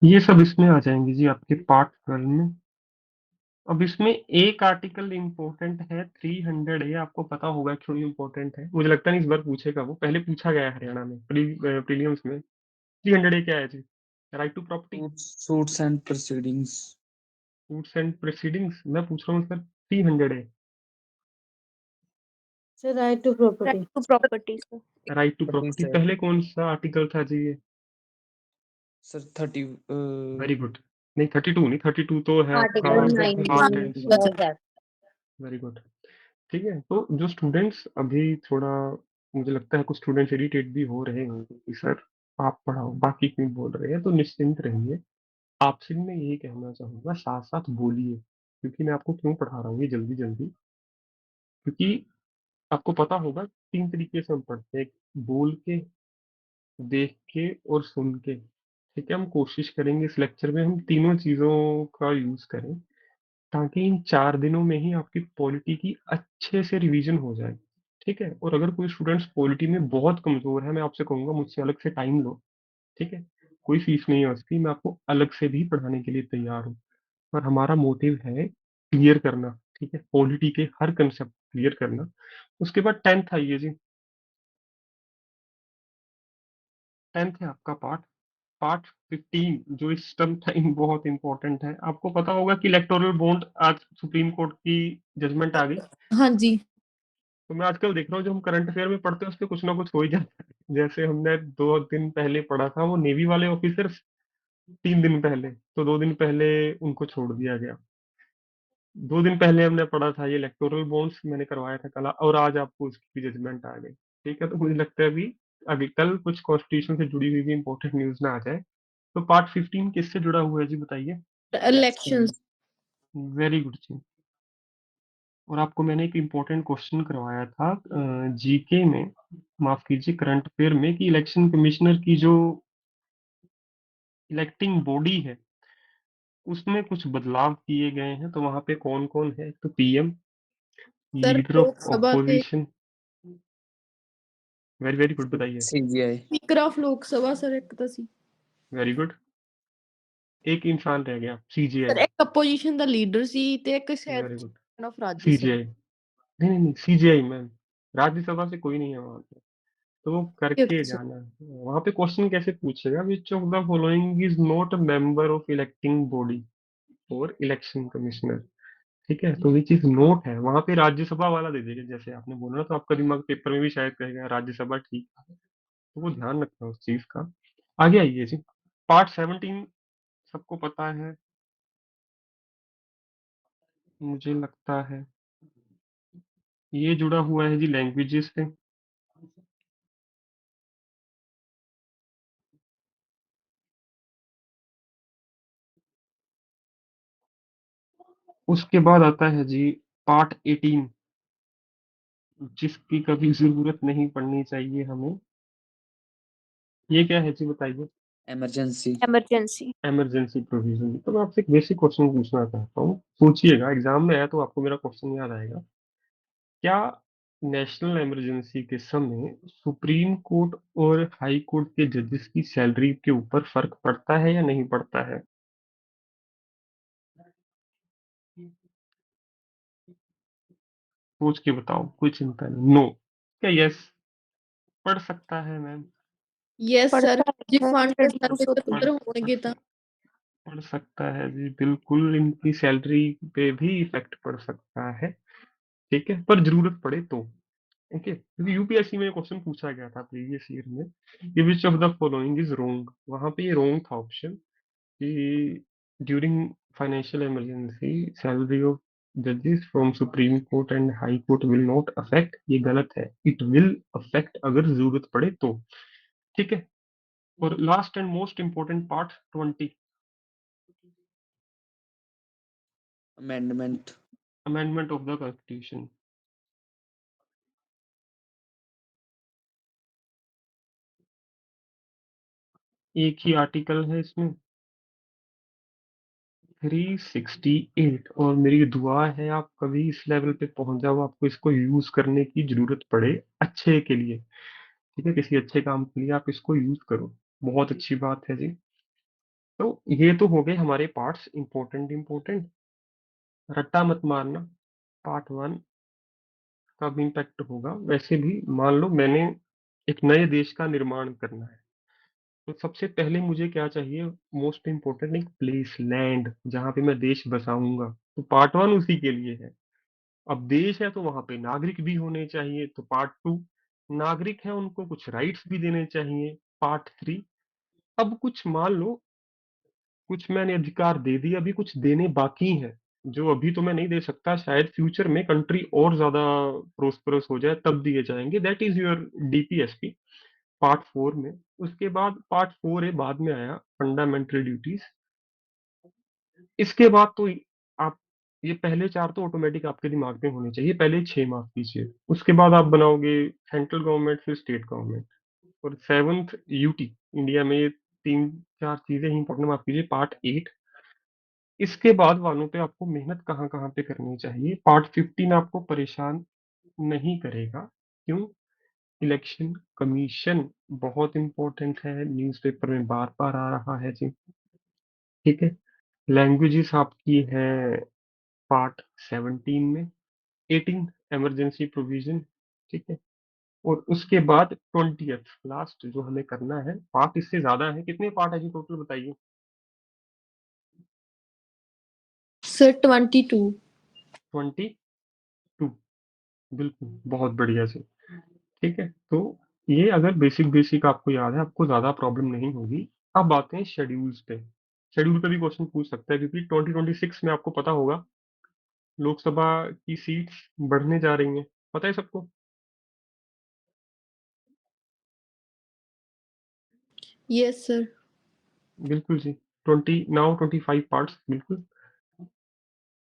ये सब इसमें आ जाएंगे जी आपके पार्ट 12 में। अब इसमें एक आर्टिकल इम्पोर्टेंट है, 300 है, आपको पता होगा क्यों इम्पोर्टेंट है। मुझे लगता नहीं इस बार पूछेगा, वो पहले पूछा गया है हरियाणा में प्रीलिम्स में। 300 ए क्या है जी? Right to property, suits and proceedings. Suits and proceedings. मैं पूछ रहा हूँ सर, 300 है sir right to property. Right to property sir. Right to property property. Sir. पहले कौन सा आर्टिकल था जी ये? सर 30। Very good. नहीं 32 नहीं, 32 तो है आपका article sir 8 19 and. Law that. Very good. ठीक है, तो जो स्टूडेंट्स अभी थोड़ा, मुझे लगता है कुछ स्टूडेंट्स इरिटेट भी हो रहे होंगे कि सर आप पढ़ाओ, बाकी क्यों बोल रहे हैं, तो निश्चिंत रहिए। आपसे भी मैं यही कहना चाहूंगा, साथ साथ बोलिए, क्योंकि मैं आपको क्यों पढ़ा रहा हूँ ये जल्दी जल्दी, क्योंकि आपको पता होगा 3 तरीके से हम पढ़ते हैं, एक बोल के, देख के और सुन के। ठीक है, हम कोशिश करेंगे इस लेक्चर में हम तीनों चीजों का यूज करें, ताकि इन 4 दिनों में ही आपकी पॉलिटी की अच्छे से रिवीजन हो जाए। ठीक है, और अगर कोई स्टूडेंट्स पॉलिटी में बहुत कमजोर है, मैं आपसे कहूंगा मुझसे अलग से टाइम लो। ठीक है, कोई फीस नहीं है उसकी, मैं आपको अलग से भी पढ़ाने के लिए तैयार हूँ। पर हमारा मोटिव है क्लियर करना, ठीक है, पॉलिटी के हर कंसेप्ट क्लियर करना। उसके बाद 10th आइए जी। 10th है आपका पार्ट, पार्ट 15, जो इस टर्म टाइम बहुत इंपॉर्टेंट है। आपको पता होगा कि इलेक्टोरल बॉन्ड आज सुप्रीम कोर्ट की जजमेंट आ गई। हाँ जी। तो मैं आजकल देख रहा हूँ जो हम करंट अफेयर में पढ़ते हैं उस पे कुछ ना कुछ हो ही जाता है। जैसे हमने 2 दिन पहले पढ़ा था वो नेवी वाले ऑफिसर्स, 3 दिन पहले, तो 2 दिन पहले उनको छोड़ दिया गया। 2 दिन पहले हमने पढ़ा था ये इलेक्टोरल बॉन्ड्स, मैंने करवाया था कल, और आज आपको उसकी जजमेंट आ गई। ठीक है, तो मुझे लगता है अभी अभी कल कुछ कॉन्स्टिट्यूशन से जुड़ी हुई भी इंपॉर्टेंट न्यूज ना आ जाए। तो पार्ट 15 किससे जुड़ा हुआ है जी बताइए? इलेक्शंस। वेरी गुड जी। और आपको मैंने एक इम्पोर्टेंट क्वेश्चन करवाया था जीके में, माफ कीजिए करंट अफेयर में, कि इलेक्शन कमिश्नर की जो इलेक्टिंग बॉडी है उसमें कुछ बदलाव किए गए हैं, तो वहां पे कौन कौन है? तो PM, sir leader of Lok Sabha से ऑपोजिशन। वेरी वेरी गुड, बताइए। CGI. Speaker of Lok Sabha sir एक तो सी। वेरी गुड, एक इंसान रह गया, सीजीआई। सर एक अपोजिशन दा लीडर सी ते एक शायद very good, chairman of Rajya Sabha. CGI. नहीं नहीं नहीं, सीजीआई मैम, राज्यसभा से कोई नहीं है वहां पे, तो वो करके सर जाना है। वहां पे क्वेश्चन कैसे पूछेगा, विच of the following is not a member of electing body और इलेक्शन कमिश्नर। ठीक है, तो विच इज नोट है वहां पे राज्यसभा वाला दे देगा, जैसे आपने बोला ना, तो आपका दिमाग पेपर में भी शायद कहेगा राज्यसभा ठीक है, तो वो ध्यान रखना उस चीज का। आगे आइए जी, पार्ट 17 सबको पता है मुझे लगता है, ये जुड़ा हुआ है जी लैंग्वेजेस से। उसके बाद आता है जी पार्ट 18, जिसकी कभी जरूरत नहीं पड़नी चाहिए हमें। ये क्या है जी बताइए? इमरजेंसी। इमरजेंसी। Emergency provision. तो मैं आपसे एक बेसिक क्वेश्चन पूछना चाहता हूँ, पूछिएगा, एग्जाम में आया तो आपको मेरा क्वेश्चन याद आएगा। क्या नेशनल इमरजेंसी के समय सुप्रीम कोर्ट और हाई कोर्ट के जजेस की सैलरी के ऊपर फर्क पड़ता है या नहीं पड़ता है? सोच के बताओ, कोई चिंता नहीं। नो क्या यस? पढ़ सकता है मैम, यस सर पढ़ता जी है फंड शेड्यूल्स ਸਾਡੇ होते हैं। ਅੰਦਰ ਹੋਣਗੇ ਤਾਂ पढ़ सकता है जी, बिल्कुल इनकी सैलरी पे भी इफेक्ट पड़ सकता है, ठीक है, पर जरूरत पड़े तो। ओके, क्योंकि यूपीएससी में क्वेश्चन पूछा गया था प्रीवियस ईयर में कि which of the following is wrong, वहां पे ये रोंग था ऑप्शन कि during financial emergency salary of जजेस from Supreme court and high Court will not affect, ये गलत है, इट विल अफेक्ट अगर जरूरत पड़े तो, ठीक है। और last and most important part 20, amendment, amendment of the constitution. एक ही आर्टिकल है इसमें, 368, और मेरी दुआ है आप कभी इस लेवल पे पहुंच जाओ, आपको इसको यूज करने की जरूरत पड़े अच्छे के लिए, ठीक है, किसी अच्छे काम के लिए आप इसको यूज करो, बहुत अच्छी बात है जी। तो ये तो हो गए हमारे पार्ट्स, इंपॉर्टेंट इंपॉर्टेंट। रट्टा मत मारना, पार्ट वन का भी इम्पैक्ट होगा। वैसे भी मान लो मैंने एक नए देश का निर्माण करना है, तो सबसे पहले मुझे क्या चाहिए? मोस्ट इंपॉर्टेंट एक प्लेस, लैंड, जहाँ पे मैं देश बसाऊंगा, तो पार्ट वन उसी के लिए है। अब देश है तो वहां पे नागरिक भी होने चाहिए, तो पार्ट टू नागरिक है उनको कुछ राइट्स भी देने चाहिए, पार्ट थ्री। अब कुछ मान लो कुछ मैंने अधिकार दे दिए, अभी कुछ देने बाकी हैं जो अभी तो मैं नहीं दे सकता, शायद फ्यूचर में कंट्री और ज्यादा प्रोस्परस हो जाए तब दिए जाएंगे, that is your DPSP part four में। उसके बाद पार्ट फोर है, बाद में आया फंडामेंटल ड्यूटीज। इसके बाद तो आप ये पहले चार तो ऑटोमेटिक आपके दिमाग में होने चाहिए, पहले छह माफ कीजिए, उसके बाद आप बनाओगे सेंट्रल गवर्नमेंट फिर स्टेट गवर्नमेंट, और सेवंथ यूटी, इंडिया में ये तीन चार चीजें ही इंपॉर्टेंट, माफ कीजिए, पार्ट एट। इसके बाद वालों पे आपको मेहनत कहाँ कहाँ पे करनी चाहिए, पार्ट 15 आपको परेशान नहीं करेगा। क्यों? इलेक्शन कमीशन बहुत इंपॉर्टेंट है, न्यूज़पेपर में बार बार आ रहा है जी, ठीक है। लैंग्वेजेस आपकी है पार्ट 17 में, 18 इमरजेंसी प्रोविजन, ठीक है। और उसके बाद 20th लास्ट जो हमें करना है, पार्ट इससे ज्यादा है, कितने पार्ट है जी टोटल बताइए? सर 22 22, बिल्कुल, बहुत बढ़िया से, ठीक है। तो ये अगर बेसिक बेसिक आपको याद है, आपको ज्यादा प्रॉब्लम नहीं होगी। अब आते हैं शेड्यूल्स पे। शेड्यूल पे भी क्वेश्चन पूछ सकता है, क्योंकि 2026 में आपको पता होगा लोकसभा की सीट्स बढ़ने जा रही हैं, पता है सबको? यस सर बिल्कुल जी, 25 पार्ट्स, बिल्कुल।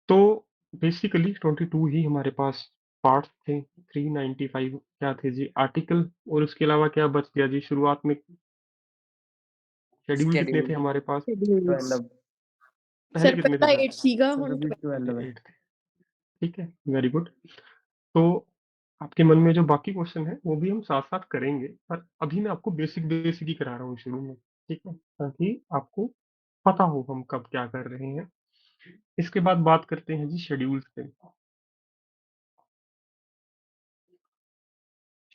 तो बेसिकली 22 ही हमारे पास पार्ट्स थे, 395 क्या थे जी आर्टिकल, और उसके अलावा क्या बच गया जी शुरुआत में? शेड्यूल कितने थे schedule हमारे पास? Schedules. 12, पहले सर कितने थे ਪਹਿਲਾਂ सर? 8 ਸੀਗਾ सर ਹੁਣ अभी पहले 12 है। 8 थे, ठीक है, वेरी गुड। तो आपके मन में जो बाकी क्वेश्चन है वो भी हम साथ साथ करेंगे, पर अभी मैं आपको बेसिक बेसिक ही करा रहा हूँ शुरू में, ठीक है, ताकि आपको पता हो हम कब क्या कर रहे हैं। इसके बाद बात करते हैं जी शेड्यूल्स पे।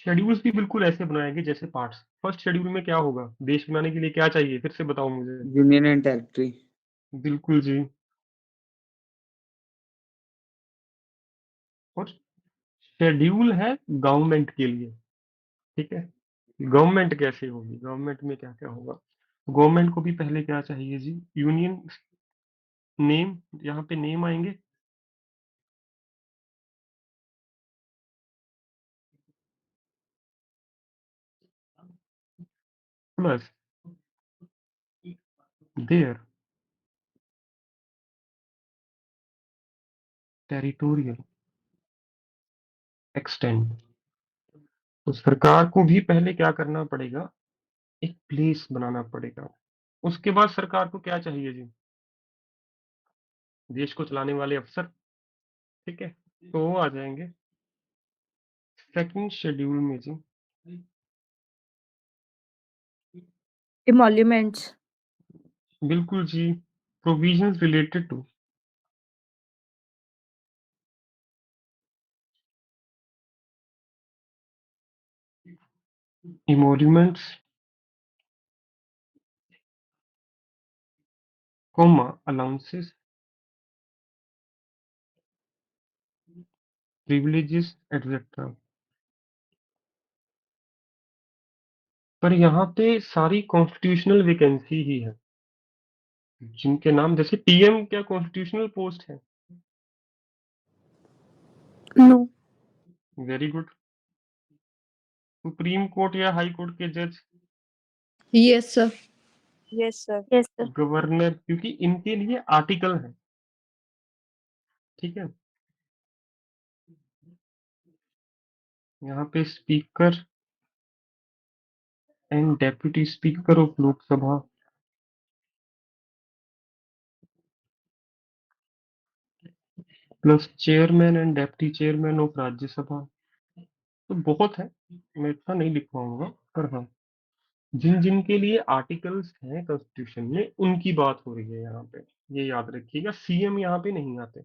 शेड्यूल्स भी बिल्कुल ऐसे बनाएंगे जैसे पार्ट्स। फर्स्ट शेड्यूल में क्या होगा? देश बनाने के लिए क्या चाहिए, फिर से बताओ मुझे। यूनियन एंड टेरिटरी, बिल्कुल जी। और शेड्यूल है गवर्नमेंट के लिए, ठीक है। गवर्नमेंट कैसे होगी, गवर्नमेंट में क्या क्या होगा? गवर्नमेंट को भी पहले क्या चाहिए जी? यूनियन नेम, यहाँ पे नेम आएंगे, प्लस देयर टेरिटोरियल एक्सटेंड। तो सरकार को भी पहले क्या करना पड़ेगा? एक प्लेस बनाना पड़ेगा। उसके बाद सरकार को क्या चाहिए जी? देश को चलाने वाले अफसर, ठीक है। तो वो आ जाएंगे सेकंड शेड्यूल में जी। Emoluments. बिल्कुल जी, provisions related to emoluments, allowances, privileges, etc. पर यहाँ पे सारी कॉन्स्टिट्यूशनल वैकेंसी ही है, जिनके नाम जैसे पीएम क्या कॉन्स्टिट्यूशनल पोस्ट है? No. Very good. Supreme court या हाई कोर्ट के जज, Yes, sir. Yes, sir. Yes, sir. Governor, क्योंकि इनके लिए आर्टिकल है, ठीक है। यहाँ पे speaker and deputy speaker of Lok Sabha, plus chairman and deputy chairman of Rajya Sabha. तो बहुत है, मैं इतना नहीं लिख पाऊंगा, पर हाँ, जिन जिन के लिए आर्टिकल्स हैं कॉन्स्टिट्यूशन में उनकी बात हो रही है यहाँ पे, ये याद रखिएगा। सीएम यहाँ पे नहीं आते।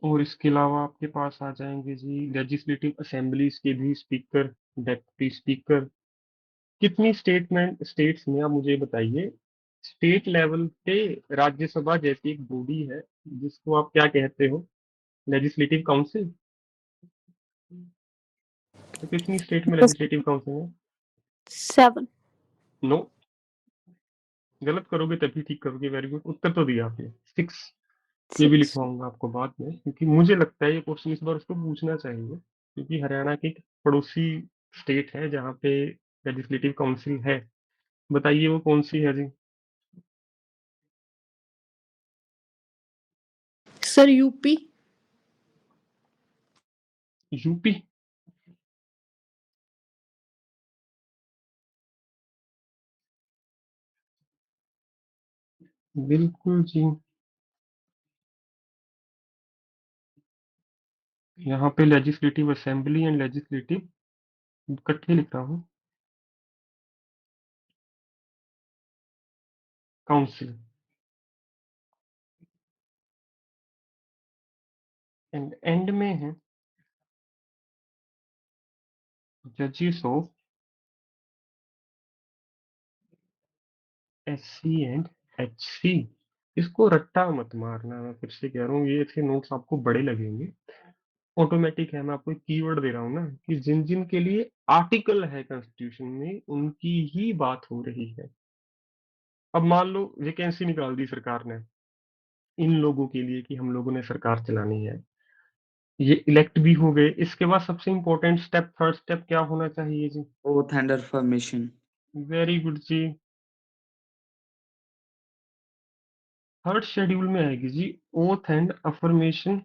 और इसके अलावा आपके पास आ जाएंगे जी लेजिस्लेटिव असेंबलीज के भी स्पीकर, डेप्यूटी स्पीकर। कितनी स्टेट्स में आप मुझे बताइए, स्टेट लेवल पे राज्यसभा जैसी एक बॉडी है जिसको आप क्या कहते हो, लेजिस्लेटिव काउंसिल। तो कितनी स्टेट में लेजिस्लेटिव काउंसिल है? 7. नो, गलत करोगे तभी ठीक करोगे। वेरी गुड, उत्तर तो दिया आपने, 6। ये भी 6. लिखवाऊंगा आपको बाद में, क्योंकि मुझे लगता है ये क्वेश्चन इस बार उसको पूछना चाहिए, क्योंकि हरियाणा की एक पड़ोसी स्टेट है जहाँ पे लेजिस्लेटिव काउंसिल है। बताइए वो कौन सी है जी? Sir, UP. यूपी? बिल्कुल जी। यहाँ पे लेजिस्लेटिव असेंबली एंड लेजिस्लेटिव इकट्ठे लिख रहा हूँ, काउंसिल एंड एंड में है जजेस ऑफ एससी एंड एचसी। इसको रट्टा मत मारना, मैं फिर से कह रहा हूँ, ये थे नोट्स आपको बड़े लगेंगे। ऑटोमेटिक है, मैं आपको एक कीवर्ड दे रहा हूँ ना, कि जिन जिन के लिए आर्टिकल है कॉन्स्टिट्यूशन में उनकी ही बात हो रही है। अब मान लो वैकेंसी निकाल दी सरकार ने इन लोगों के लिए कि हम लोगों ने सरकार चलानी है, ये इलेक्ट भी हो गए, इसके बाद सबसे इंपॉर्टेंट स्टेप, थर्ड स्टेप क्या होना चाहिए जी? Oath and affirmation. Very good जी। थर्ड शेड्यूल में आएगी जी oath and affirmation.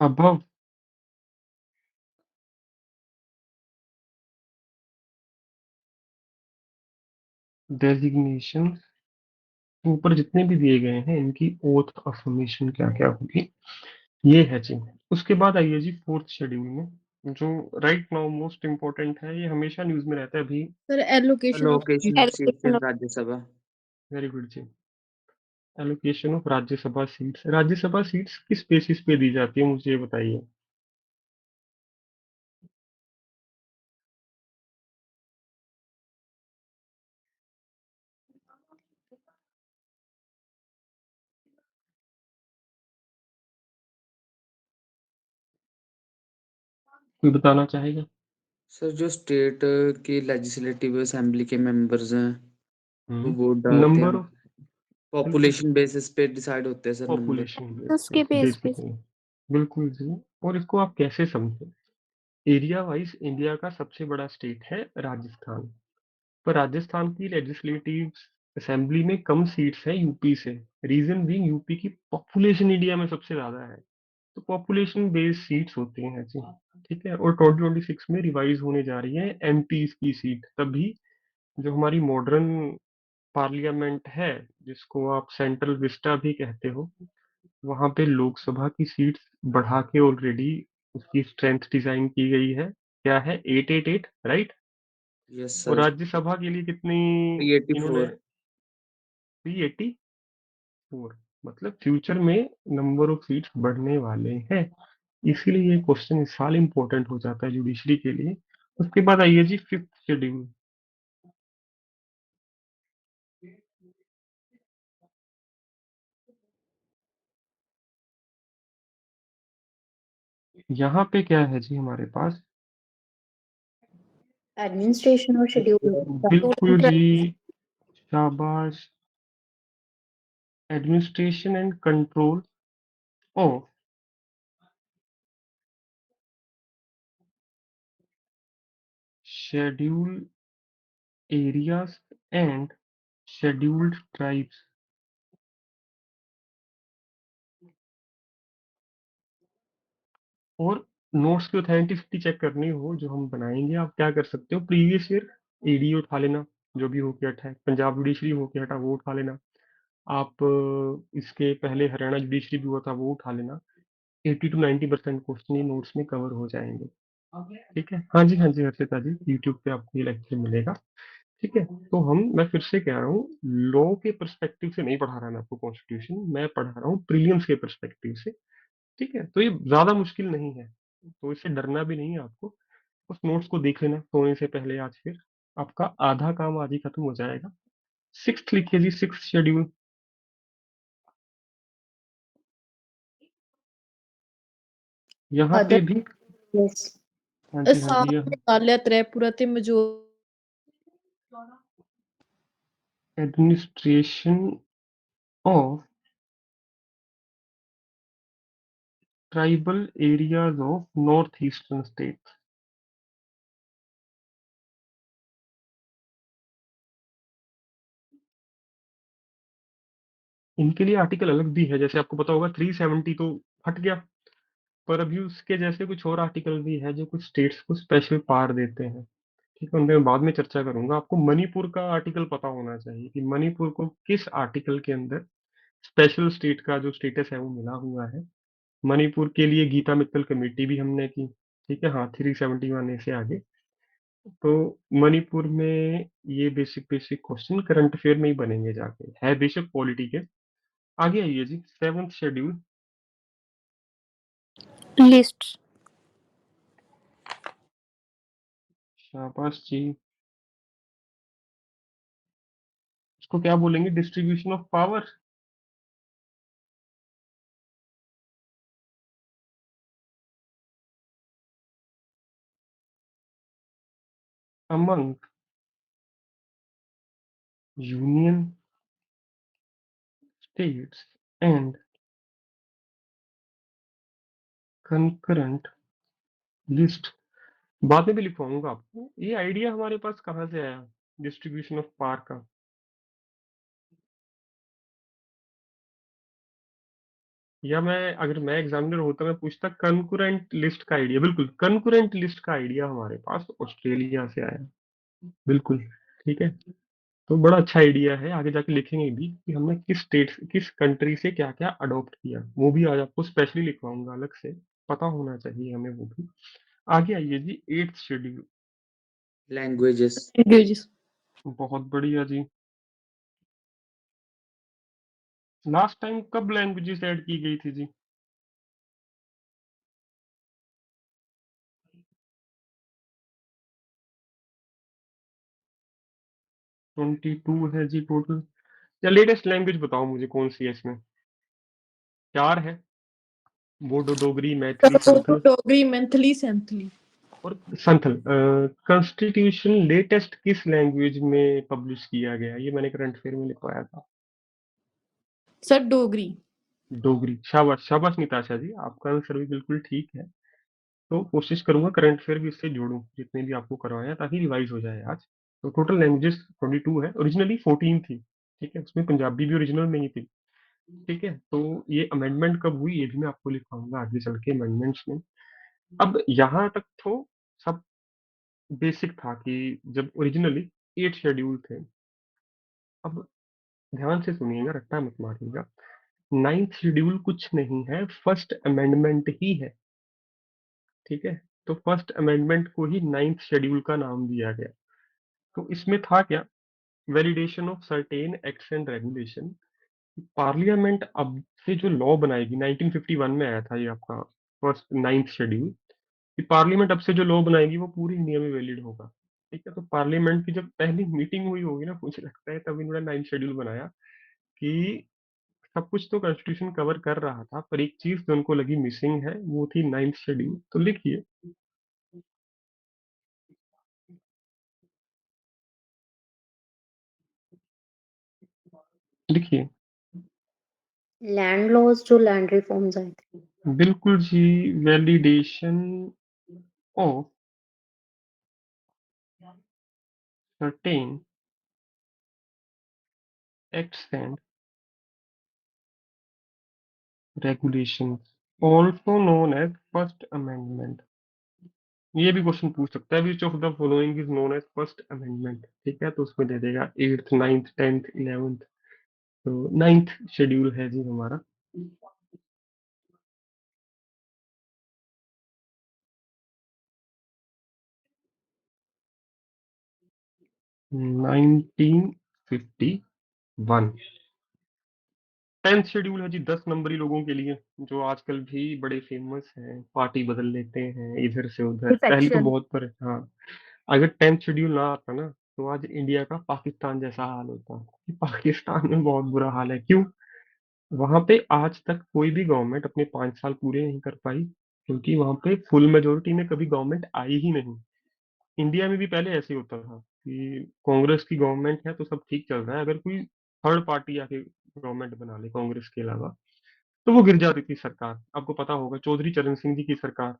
Above designation, ऊपर जितने भी दिए गए हैं इनकी ओथ अफर्मेशन क्या क्या होगी, ये है जी। उसके बाद आइए जी फोर्थ शेड्यूल में, जो राइट नाउ मोस्ट इम्पोर्टेंट है, ये हमेशा न्यूज में रहता है अभी। Sir, allocation of Allocation of seats in Rajya Sabha. Very good जी। Allocation of Rajya Sabha seats, Rajya Sabha seats किस बेसिस पे दी जाती है मुझे ये बताइए। कोई बताना चाहेगा? सर जो स्टेट की लेजिस्लेटिव असेंबली के मेंबर्स हैं वो वोट डालते नंबर हैं, ऑफ, बिल्कुल, पॉपुलेशन बेसिस पे डिसाइड होते हैं सर नंबर। पॉपुलेशन उसके बेस पे बेसिकली, बिल्कुल जी। और इसको आप कैसे समझे, एरिया वाइज इंडिया का सबसे बड़ा स्टेट है राजस्थान, पर राजस्थान की लेजिस्लेटिव असेंबली में कम सीट्स है यूपी से। रीजन भी यूपी की पॉपुलेशन इंडिया में सबसे ज्यादा है, तो पॉपुलेशन बेस्ड सीट्स होती हैं जी, ठीक है। और 2026 में रिवाइज होने जा रही है एमपी की सीट, तभी जो हमारी मॉडर्न पार्लियामेंट है, जिसको आप सेंट्रल विस्टा भी कहते हो, वहाँ पे लोकसभा की सीट्स बढ़ा के ऑलरेडी उसकी स्ट्रेंथ डिजाइन की गई है। क्या है? 888, राइट? यस और सर। राज्यसभा के लिए कितनी? इन्होंने 384। 384। मतलब फ्यूचर में नंबर ऑफ सीट्स बढ़ने वाले हैं। इसीलिए ये क्वेश्चन इस साल इम्पोर्टेंट हो जाता है जुडिशरी के लिए। उसके बाद आइए जी फिफ्थ शेड्यूल। यहाँ पे क्या है जी हमारे पास? Administration or schedule. बिल्कुल जी, शाबाश। Administration and control of schedule areas and scheduled tribes. और नोट्स की ऑथेंटिसिटी चेक करनी हो जो हम बनाएंगे, आप क्या कर सकते हो, प्रीवियस ईयर एडी उठा लेना, जो भी हो के हटा है, पंजाब जुडिशरी हो के हटा वो उठा लेना। आप इसके पहले हरियाणा जुडिशरी भी हुआ था वो उठा लेना। 80 to 90% क्वेश्चन ये नोट्स में कवर हो जाएंगे। ठीक है, हाँ जी, हाँ जी हर्षिता जी, यूट्यूब पे आपको ये लेक्चर मिलेगा। ठीक है, तो मैं फिर से कह रहा हूँ, लॉ के पर्सपेक्टिव से नहीं पढ़ा रहा मैं आपको कॉन्स्टिट्यूशन, मैं पढ़ा रहा हूँ प्रीलिम्स के पर्सपेक्टिव से। ठीक है, तो ये ज्यादा मुश्किल नहीं है, तो इससे डरना भी नहीं है आपको। उस नोट्स को देख लेना सोने से पहले आज, फिर आपका आधा काम आज ही खत्म हो जाएगा। सिक्स्थ लिखिए जी, सिक्स्थ शेड्यूल। यहाँ पे Other. भी, Yes. हाँ जी, हाँ जी, साथ में काल्या त्रिपुरा ते मजो administration of tribal areas of north eastern state. इनके लिए आर्टिकल अलग भी है, जैसे आपको पता होगा 370 तो हट गया, पर अभी उसके जैसे कुछ और आर्टिकल भी है जो कुछ स्टेट्स को स्पेशल पावर देते हैं। ठीक है, उनपे मैं बाद में चर्चा करूंगा। आपको मणिपुर का आर्टिकल पता होना चाहिए कि मणिपुर को किस आर्टिकल के अंदर स्पेशल स्टेट का जो स्टेटस है वो मिला हुआ है। मणिपुर के लिए गीता मित्तल कमेटी भी हमने की। ठीक है, हाँ, 371 से आगे। तो मणिपुर में ये basic basic question current affair में ही बनेंगे जाके, है बेशक पॉलिटी के। आगे आइए जी, सेवंथ शेड्यूल। लिस्ट शाबाश जी। इसको क्या बोलेंगे? Distribution of power. Among union states and concurrent list. बाद में भी लिखवाऊंगा आपको। ये आइडिया हमारे पास कहाँ से आया डिस्ट्रीब्यूशन ऑफ पावर का? या मैं, अगर मैं एग्जामिनर होता, मैं पूछता कंकरेंट लिस्ट का आइडिया। बिल्कुल, कंकरेंट लिस्ट का आइडिया हमारे पास ऑस्ट्रेलिया से आया। बिल्कुल। ठीक है, तो बड़ा अच्छा आइडिया है। आगे जाके लिखेंगे भी कि हमने किस स्टेट, किस कंट्री से क्या क्या अडॉप्ट किया, वो भी आज आपको स्पेशली लिखवाऊंगा अलग से। पता होना चाहिए हमें वो भी। आगे आइए जी, एट्थ शेड्यूल। लैंग्वेजेस। लैंग्वेजेस बहुत बढ़िया जी। लास्ट टाइम कब लैंग्वेजेस ऐड की गई थी जी? 22 है जी टोटल। या लेटेस्ट लैंग्वेज बताओ मुझे कौन सी है इसमें? चार है, बोडो, डोगरी, मैथिली, संथल डोगरी मैथिली सैंथली और संथल। कॉन्स्टिट्यूशन लेटेस्ट किस लैंग्वेज में पब्लिश किया गया? ये मैंने करंट अफेयर में लिखवाया था। सर डोगरी डोगरी। शाबाश शाबाश निताशा जी, आपका आंसर भी बिल्कुल ठीक है। तो कोशिश करूंगा करंट अफेयर भी इससे जोड़ूं जितने भी आपको करवाया, ताकि रिवाइज हो जाए आज। तो टोटल लैंग्वेजेस 22 है, ओरिजिनली 14 थी। ठीक है, उसमें पंजाबी भी ओरिजिनल में ही थी। ठीक है, तो ये अमेंडमेंट कब हुई ये भी मैं आपको लिखवाऊंगा आगे चल के अमेंडमेंट्स में। अब यहाँ तक तो सब बेसिक था कि जब ओरिजिनली 8 शेड्यूल थे। अब ध्यान से सुनिएगा, रट्टा मत मारिएगा। 9th शेड्यूल कुछ नहीं है, फर्स्ट अमेंडमेंट ही है। ठीक है, तो फर्स्ट अमेंडमेंट को ही 9th शेड्यूल का नाम दिया गया। तो इसमें था क्या, validation of certain acts and regulation. Parliament अब से जो लॉ बनाएगी, 1951 में आया था ये आपका फर्स्ट 9th शेड्यूल, कि पार्लियामेंट अब से जो लॉ बनाएगी वो पूरी इंडिया में वैलिड होगा। ठीक है, तो पार्लियामेंट की जब पहली मीटिंग हुई होगी ना, मुझे लगता है तब इन्होंने 9th शेड्यूल बनाया कि सब कुछ तो कॉन्स्टिट्यूशन कवर कर रहा था, पर एक चीज जो उनको लगी मिसिंग है वो थी 9th शेड्यूल। तो लिखिए, लिखिए। लैंड लॉज जो लैंड रिफॉर्म्स आए थे। बिल्कुल जी, validation of certain acts and regulations, also known as first amendment। ये भी क्वेश्चन पूछ सकता है, which of the following is known as first amendment. ठीक है, तो उसमें दे देगा 8th 9th 10th 11th। तो 9th शेड्यूल है जी हमारा। 1951। 10th शेड्यूल है जी 10 नंबरी लोगों के लिए, जो आजकल भी बड़े फेमस हैं, पार्टी बदल लेते हैं इधर से उधर। पहले तो डिफेक्शन। बहुत पर, हाँ, अगर 10th शेड्यूल ना आता ना, तो आज इंडिया का पाकिस्तान जैसा हाल होता। कि पाकिस्तान में बहुत बुरा हाल है, क्यों? वहां पे आज तक कोई भी गवर्नमेंट अपने 5 साल पूरे नहीं कर पाई, क्योंकि वहां पे फुल मेजोरिटी में कभी गवर्नमेंट आई ही नहीं। इंडिया में भी पहले ऐसे ही होता था कि कांग्रेस की गवर्नमेंट है तो सब ठीक चल रहा है, अगर कोई थर्ड पार्टी आके गवर्नमेंट बना ले कांग्रेस के अलावा, तो वो गिर जाती थी सरकार। आपको पता होगा चौधरी चरण सिंह जी की सरकार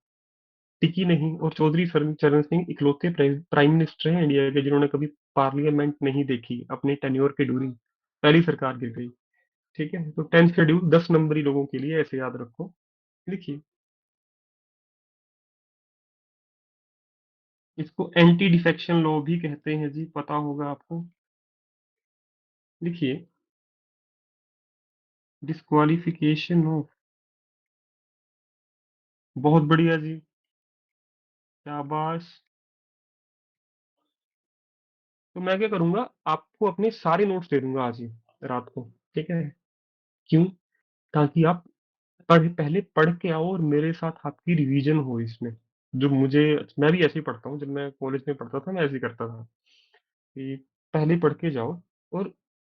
टिकी नहीं, और चौधरी चरण सिंह इकलौते प्राइम मिनिस्टर हैं इंडिया के जिन्होंने कभी पार्लियामेंट नहीं देखी अपने टेन्योर के ड्यूरिंग। पहली सरकार गिर गई। ठीक है, तो 10th शेड्यूल 10 नंबरी लोगों के लिए, ऐसे याद रखो। लिखिए, इसको एंटी डिफेक्शन लॉ भी कहते हैं जी, पता होगा आपको। लिखिए, डिस्क्वालिफिकेशन ऑफ। बहुत बढ़िया जी, शाबाश। तो मैं क्या करूंगा, आपको अपने सारे नोट्स दे दूंगा आज ही रात को। ठीक है, क्यों? ताकि आप पहले पढ़ के आओ और मेरे साथ आपकी रिवीजन हो इसमें। जो मुझे, मैं भी ऐसे ही पढ़ता हूँ, जब मैं कॉलेज में पढ़ता था मैं ऐसे ही करता था कि पहले पढ़ के जाओ, और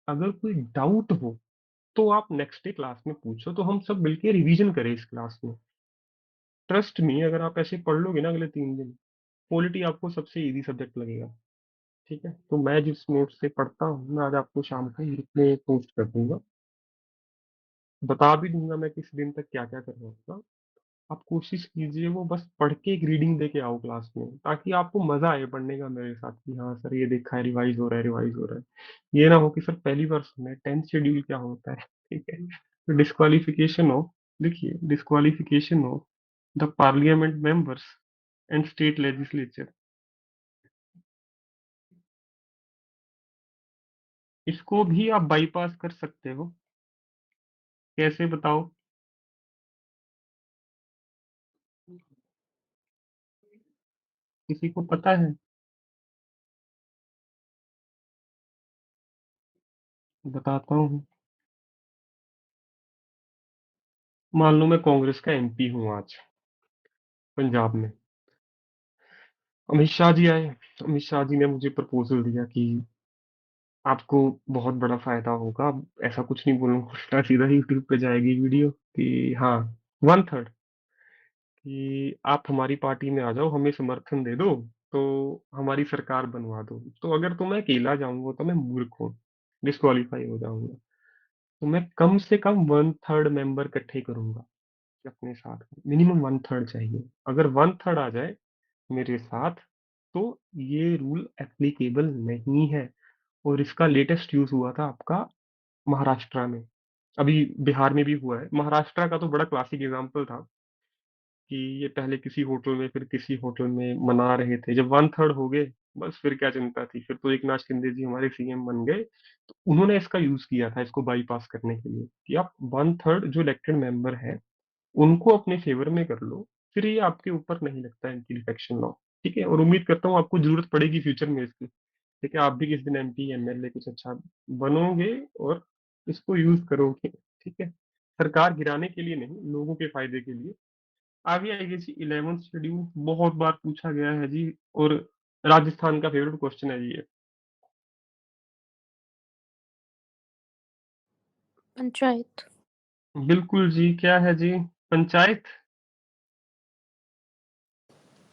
अगर कोई डाउट हो तो आप नेक्स्ट डे क्लास में पूछो, तो हम सब मिलके रिवीजन करें इस क्लास में। ट्रस्ट मी, अगर आप ऐसे पढ़ लोगे ना अगले 3 दिन, पॉलिटी आपको सबसे इजी सब्जेक्ट लगेगा। ठीक है, तो मैं जिस नोट से पढ़ता हूँ मैं आज आपको शाम को ग्रुप में पोस्ट कर दूंगा, बता भी दूंगा मैं किस दिन तक क्या क्या करवाऊंगा। आप कोशिश कीजिए वो बस पढ़ के एक रीडिंग दे के आओ क्लास में, ताकि आपको मजा आए पढ़ने का मेरे साथ, कि हाँ सर ये देखा है, रिवाइज हो रहा है, रिवाइज हो रहा है। ये ना हो कि सर पहली बार सुना है 10th शेड्यूल क्या होता है। ठीक है, तो डिस्क्वालिफिकेशन ऑफ, देखिए, disqualification of the parliament members and state legislature. इसको भी आप बाईपास कर सकते हो, कैसे बताओ? किसी को पता है? बताता हूँ। मान लो मैं कांग्रेस का एमपी हूँ आज पंजाब में, अमित शाह जी आए। अमित शाह जी ने मुझे प्रपोजल दिया कि आपको बहुत बड़ा फायदा होगा। अब ऐसा कुछ नहीं बोलूंगा, उल्टा सीधा यूट्यूब पे जाएगी वीडियो कि हाँ, 1/3, कि आप हमारी पार्टी में आ जाओ, हमें समर्थन दे दो, तो हमारी सरकार बनवा दो। तो अगर तो मैं अकेला जाऊंगा तो मैं मूर्ख हूँ, डिस्क्वालीफाई हो जाऊंगा। तो मैं कम से कम 1/3 मेंबर इकट्ठे करूंगा अपने साथ। मिनिमम 1/3 चाहिए। अगर 1/3 आ जाए मेरे साथ, तो ये रूल एप्लीकेबल नहीं है। और इसका लेटेस्ट यूज हुआ था आपका महाराष्ट्र में, अभी बिहार में भी हुआ है। महाराष्ट्र का तो बड़ा क्लासिक एग्जांपल था कि ये पहले किसी होटल में फिर किसी होटल में मना रहे थे, जब वन थर्ड हो गए बस फिर क्या चिंता थी, फिर तो एकनाथ शिंदे जी हमारे सीएम बन गए। तो उन्होंने इसका यूज किया था इसको बाईपास करने के लिए कि आप वन थर्ड जो इलेक्टेड मेंबर है उनको अपने फेवर में कर लो, फिर ये आपके ऊपर नहीं लगता एंटी डिफेक्शन लॉ। ठीक है, और उम्मीद करता हूँ आपको जरूरत पड़ेगी फ्यूचर में इसकी। ठीक है, आप भी किस दिन एमपी एमएलए कुछ अच्छा बनोगे और इसको यूज करोगे। ठीक है, सरकार गिराने के लिए नहीं, लोगों के फायदे के लिए। आगे आइए जी, 11th शेड्यूल बहुत बार पूछा गया है जी, और राजस्थान का फेवरेट क्वेश्चन है जी ये। पंचायत। बिल्कुल जी, क्या है जी? पंचायत।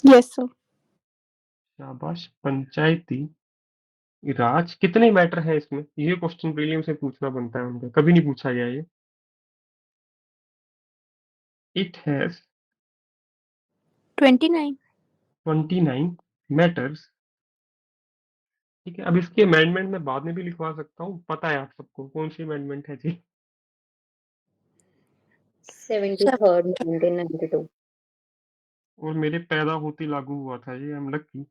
Yes sir. शाबाश, पंचायती राज कितने मैटर है इसमें, ये क्वेश्चन प्रीलियम से पूछना बनता है उनका, कभी नहीं पूछा गया ये। It has 29। 29 मैटर्स। ठीक है, अब इसकी अमेंडमेंट मैं बाद में भी लिखवा सकता हूँ, पता है आप सबको कौन सी अमेंडमेंट है जी? 73rd 1992। और मेरे पैदा होते लागू हुआ था ये, आई एम लकी।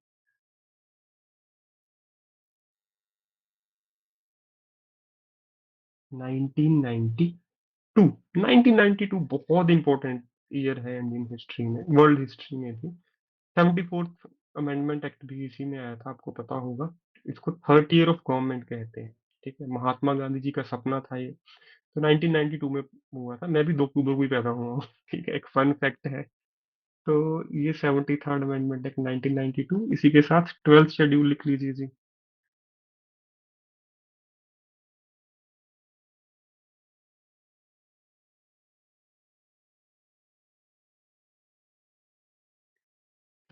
1992। 1992 बहुत इंपॉर्टेंट ईयर है इंडियन हिस्ट्री में, वर्ल्ड हिस्ट्री में भी। 74th अमेंडमेंट एक्ट भी इसी में आया था, आपको पता होगा। इसको 30 ईयर ऑफ गवर्नमेंट कहते हैं। ठीक है, महात्मा गांधी जी का सपना था ये। तो 1992 में हुआ था, मैं भी 2 अक्टूबर को ही पैदा हुआ हूँ। ठीक है, एक फन फैक्ट है। तो ये 73rd अमेंडमेंट एक्ट 1992, इसी के साथ 12th शेड्यूल लिख लीजिए जी।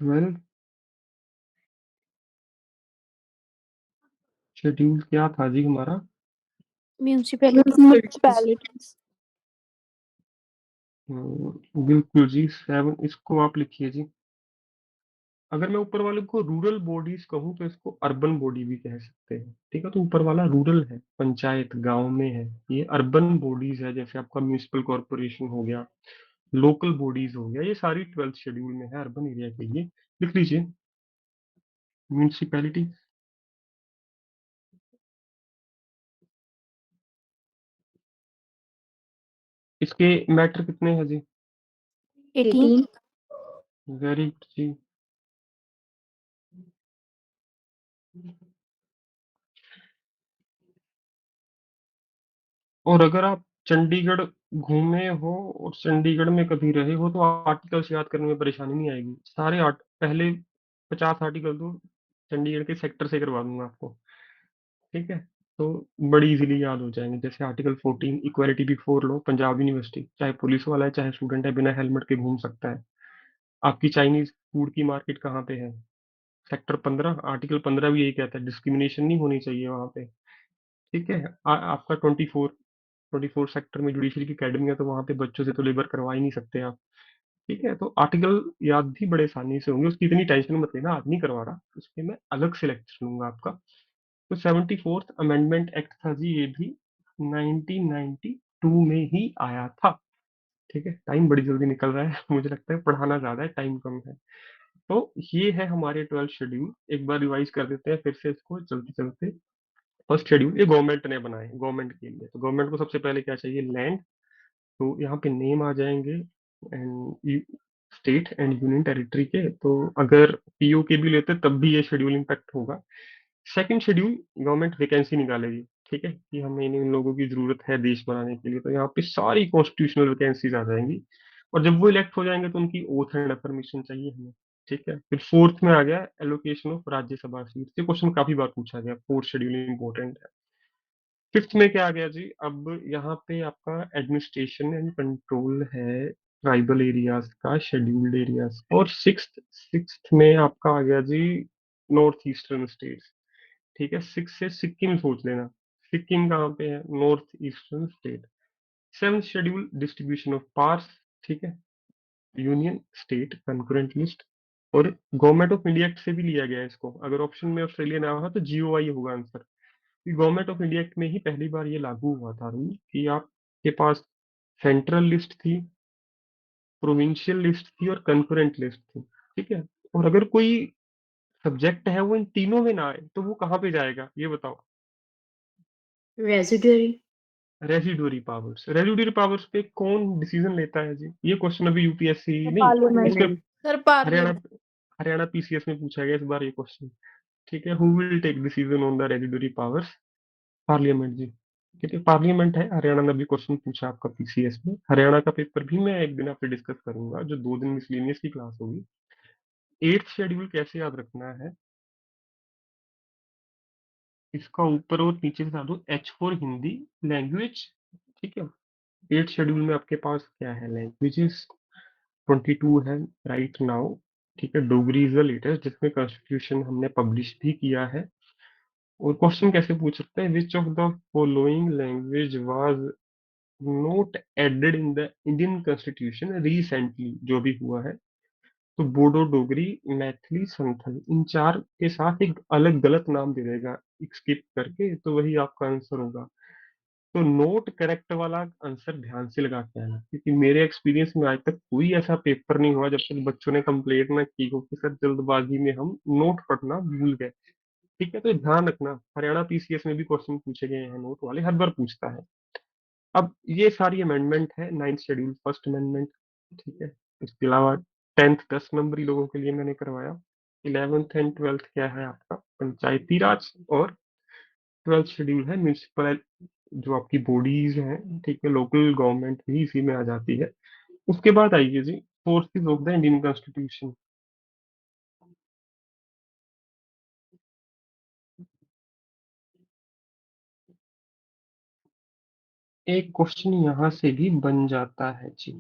ट्वेल्थ शेड्यूल क्या था जी हमारा? म्यूनिसिपैलिटीज। बिल्कुल जी, 7 इसको आप लिखिए जी। अगर मैं ऊपर वाले को रूरल बॉडीज कहूँ तो इसको अर्बन बॉडी भी कह सकते हैं। ठीक है, तो ऊपर वाला रूरल है, पंचायत गांव में है। ये अर्बन बॉडीज है, जैसे आपका म्यूनिसिपल कॉर्पोरेशन हो गया, लोकल बॉडीज हो गया, ये सारी 12th शेड्यूल में है अर्बन एरिया के लिए। लिख लीजिए म्यूनिसिपैलिटी। इसके मैटर कितने हैं जी? 18। 18। वेरी गुड जी। और अगर आप चंडीगढ़ घूमे हो और चंडीगढ़ में कभी रहे हो तो आर्टिकल्स याद करने में परेशानी नहीं आएगी। सारे पहले 50 आर्टिकल तो चंडीगढ़ के सेक्टर से करवा दूंगा आपको। ठीक है, तो बड़ी इजीली याद हो जाएंगे। जैसे article 14 equality before law, Punjab university, चाहे पुलिस वाला है चाहे स्टूडेंट है, बिना हेलमेट के घूम सकता है। आपकी चाइनीज फूड की मार्केट कहाँ पे है? सेक्टर 15, आर्टिकल 15 भी यही कहता है, डिस्क्रिमिनेशन नहीं होनी चाहिए वहां पे। ठीक है, आपका 24 सेक्टर में जुडिशरी की अकेडमी है, तो वहां पे बच्चों से तो लेबर करवा ही नहीं सकते आप। ठीक है, तो आर्टिकल याद भी बड़े आसानी से होंगे, उसकी इतनी टेंशन मत लेना, आज नहीं करवा रहा, उस पर मैं अलग से लेक्चर लूंगा आपका। तो 74th अमेंडमेंट एक्ट था जी ये भी, 1992 में ही आया था। ठीक है, टाइम बड़ी जल्दी निकल रहा है। मुझे लगता है पढ़ाना ज्यादा है, टाइम कम है। तो ये है हमारे 12 शेड्यूल, एक बार रिवाइज कर देते हैं फिर से इसको चलते चलते। फर्स्ट शेड्यूल ये गवर्नमेंट ने बनाए, गवर्नमेंट के लिए। तो गवर्नमेंट को सबसे पहले क्या चाहिए? लैंड। तो यहाँ पे नेम आ जाएंगे and state and union territory के। तो अगर पीओ के भी लेते तब भी ये शेड्यूल इम्पैक्ट होगा। सेकंड शेड्यूल, गवर्नमेंट वैकेंसी निकालेगी। ठीक है, कि हमें इन लोगों की जरूरत है देश बनाने के लिए, तो यहाँ पे सारी कॉन्स्टिट्यूशनल वैकेंसीज आ जाएंगी। और जब वो इलेक्ट हो जाएंगे तो उनकी ओथ एंड अफर्मेशन चाहिए हमें। ठीक है, फिर फोर्थ में आ गया एलोकेशन ऑफ राज्यसभा सीट। ये क्वेश्चन काफी बार पूछा गया, फोर्थ शेड्यूल इंपॉर्टेंट है। फिफ्थ में क्या आ गया जी? अब यहाँ पे आपका एडमिनिस्ट्रेशन एंड कंट्रोल है ट्राइबल एरियाज का, शेड्यूल्ड एरियाज। और सिक्स्थ सिक्स्थ में आपका आ गया जी नॉर्थ ईस्टर्न स्टेट्स। ठीक है, सिक्स से सिक्किम सोच लेना। सिक्किम कहाँ पे है? North eastern state. Seventh schedule distribution of powers. ठीक है, यूनियन स्टेट कंकरेंट लिस्ट। और गवर्नमेंट ऑफ इंडिया एक्ट से भी लिया गया है इसको। अगर ऑप्शन में ऑस्ट्रेलिया ना हो तो जीओआई होगा answer. Government of India act में ही पहली बार ये लागू हुआ था रूल, कि आपके पास सेंट्रल लिस्ट थी, प्रोविंशियल लिस्ट थी और कन्करेंट लिस्ट थी, ठीक है? और अगर कोई सब्जेक्ट है वो इन तीनों में ना आए तो वो कहाँ पे जाएगा, ये बताओ? रेजिडुअरी। रेसिड्यूरी पावर्स पे कौन डिसीजन लेता है जी? ये क्वेश्चन अभी यूपीएससी नहीं, इस पार्लियामेंट। पे parliament. Sir Haryana parliament. Haryana PCS में पूछा गया इस बार ये क्वेश्चन। ठीक है, who will take decision on the residuary powers? Parliament जी। ठीक है, पार्लियामेंट है। हरियाणा में भी क्वेश्चन पूछा आपका पीसीएस में। हरियाणा का पेपर भी मैं एक दिन आपसे डिस्कस करूंगा, जो 2 दिन मिसलेनियस की क्लास होगी। 8th शेड्यूल कैसे याद रखना है, इसका ऊपर और नीचे से दो, एच फॉर हिंदी लैंग्वेज। ठीक है, 8th शेड्यूल में आपके पास क्या है, लैंग्वेजेस 22 है राइट नाउ। ठीक है, डोगरी इज द लेटेस्ट, जिसमें कॉन्स्टिट्यूशन हमने पब्लिश भी किया है। और क्वेश्चन कैसे पूछ सकते हैं, which of the following language was not added in the Indian constitution recently, जो भी हुआ है। तो बोडो, डोगरी, मैथिली, संथल, इन चार के साथ एक अलग गलत नाम दे देगा स्किप करके, तो वही आपका आंसर होगा। तो नोट करेक्ट वाला आंसर ध्यान से लगा के आना, क्योंकि मेरे एक्सपीरियंस में आज तक कोई ऐसा पेपर नहीं हुआ जब तक बच्चों ने कंप्लेंट ना की हो कि सर जल्दबाजी में हम नोट पढ़ना भूल गए। ठीक है, तो ध्यान रखना, हरियाणा पीसीएस में भी क्वेश्चन पूछे गए हैं नोट वाले, हर बार पूछता है। अब ये सारी अमेंडमेंट है, 9th शेड्यूल, फर्स्ट अमेंडमेंट। ठीक है, इसके अलावा 10th 10 नंबरी लोगों के लिए मैंने करवाया। 11th एंड 12th क्या है आपका, पंचायती राज। और 12th शेड्यूल है म्यूनिसिपल, जो आपकी बॉडीज हैं। ठीक है, लोकल गवर्नमेंट भी इसी में आ जाती है। उसके बाद आइए जी, forces of the Indian constitution. एक क्वेश्चन यहाँ से भी बन जाता है जी।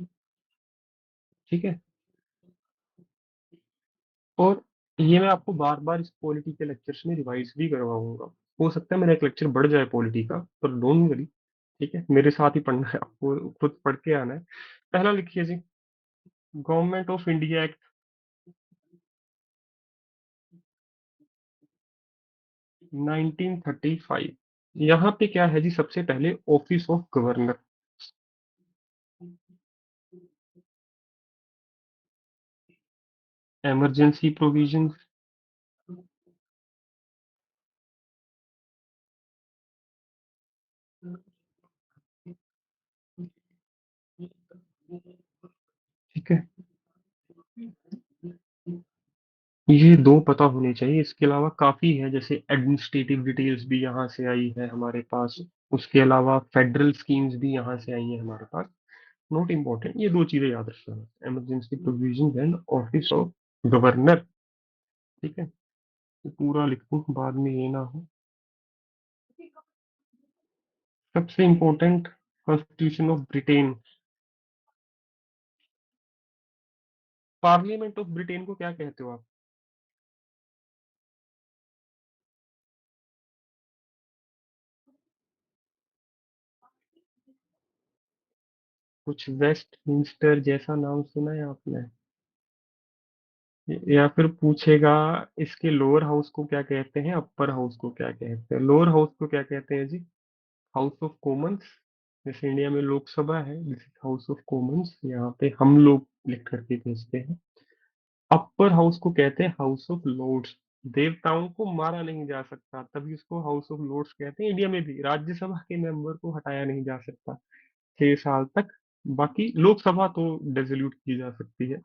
ठीक है, और ये मैं आपको बार बार इस पॉलिटी के लेक्चर्स में रिवाइज भी करवाऊंगा। हो सकता है मेरा एक लेक्चर बढ़ जाए पॉलिटी का, पर डोंट वरी। ठीक है, मेरे साथ ही पढ़ना है आपको, खुद पढ़ के आना है। पहला लिखिए जी, गवर्नमेंट ऑफ इंडिया एक्ट 1935। यहाँ पे क्या है जी, सबसे पहले office of governor, emergency provision, ठीक है, ये दो पता होने चाहिए। इसके अलावा काफी है, जैसे एडमिनिस्ट्रेटिव डिटेल्स भी यहाँ से आई है हमारे पास। उसके अलावा फेडरल स्कीम्स भी यहाँ से आई है हमारे पास। नॉट इम्पोर्टेंट, ये दो चीजें याद रखना, emergency provision and office of governor. ठीक है, तो पूरा लिखूं बाद में ये ना हो। सबसे important, constitution of Britain. Parliament of Britain को क्या कहते हो आप? कुछ वेस्ट मिंस्टर जैसा नाम सुना है आपने? या फिर पूछेगा, इसके लोअर हाउस को क्या कहते हैं, अपर हाउस को क्या कहते हैं? लोअर हाउस को क्या कहते हैं जी? House of commons. जैसे इंडिया में लोकसभा है, this is house of commons, यहाँ पे हम लोग लिख करके भेजते हैं। अपर हाउस को कहते हैं हाउस ऑफ लॉर्ड्स। देवताओं को मारा नहीं जा सकता, तभी उसको हाउस ऑफ लॉर्ड्स कहते हैं। इंडिया में भी राज्यसभा के मेंबर को हटाया नहीं जा सकता 6 साल तक। बाकी लोकसभा तो डिसोल्यूट की जा सकती है।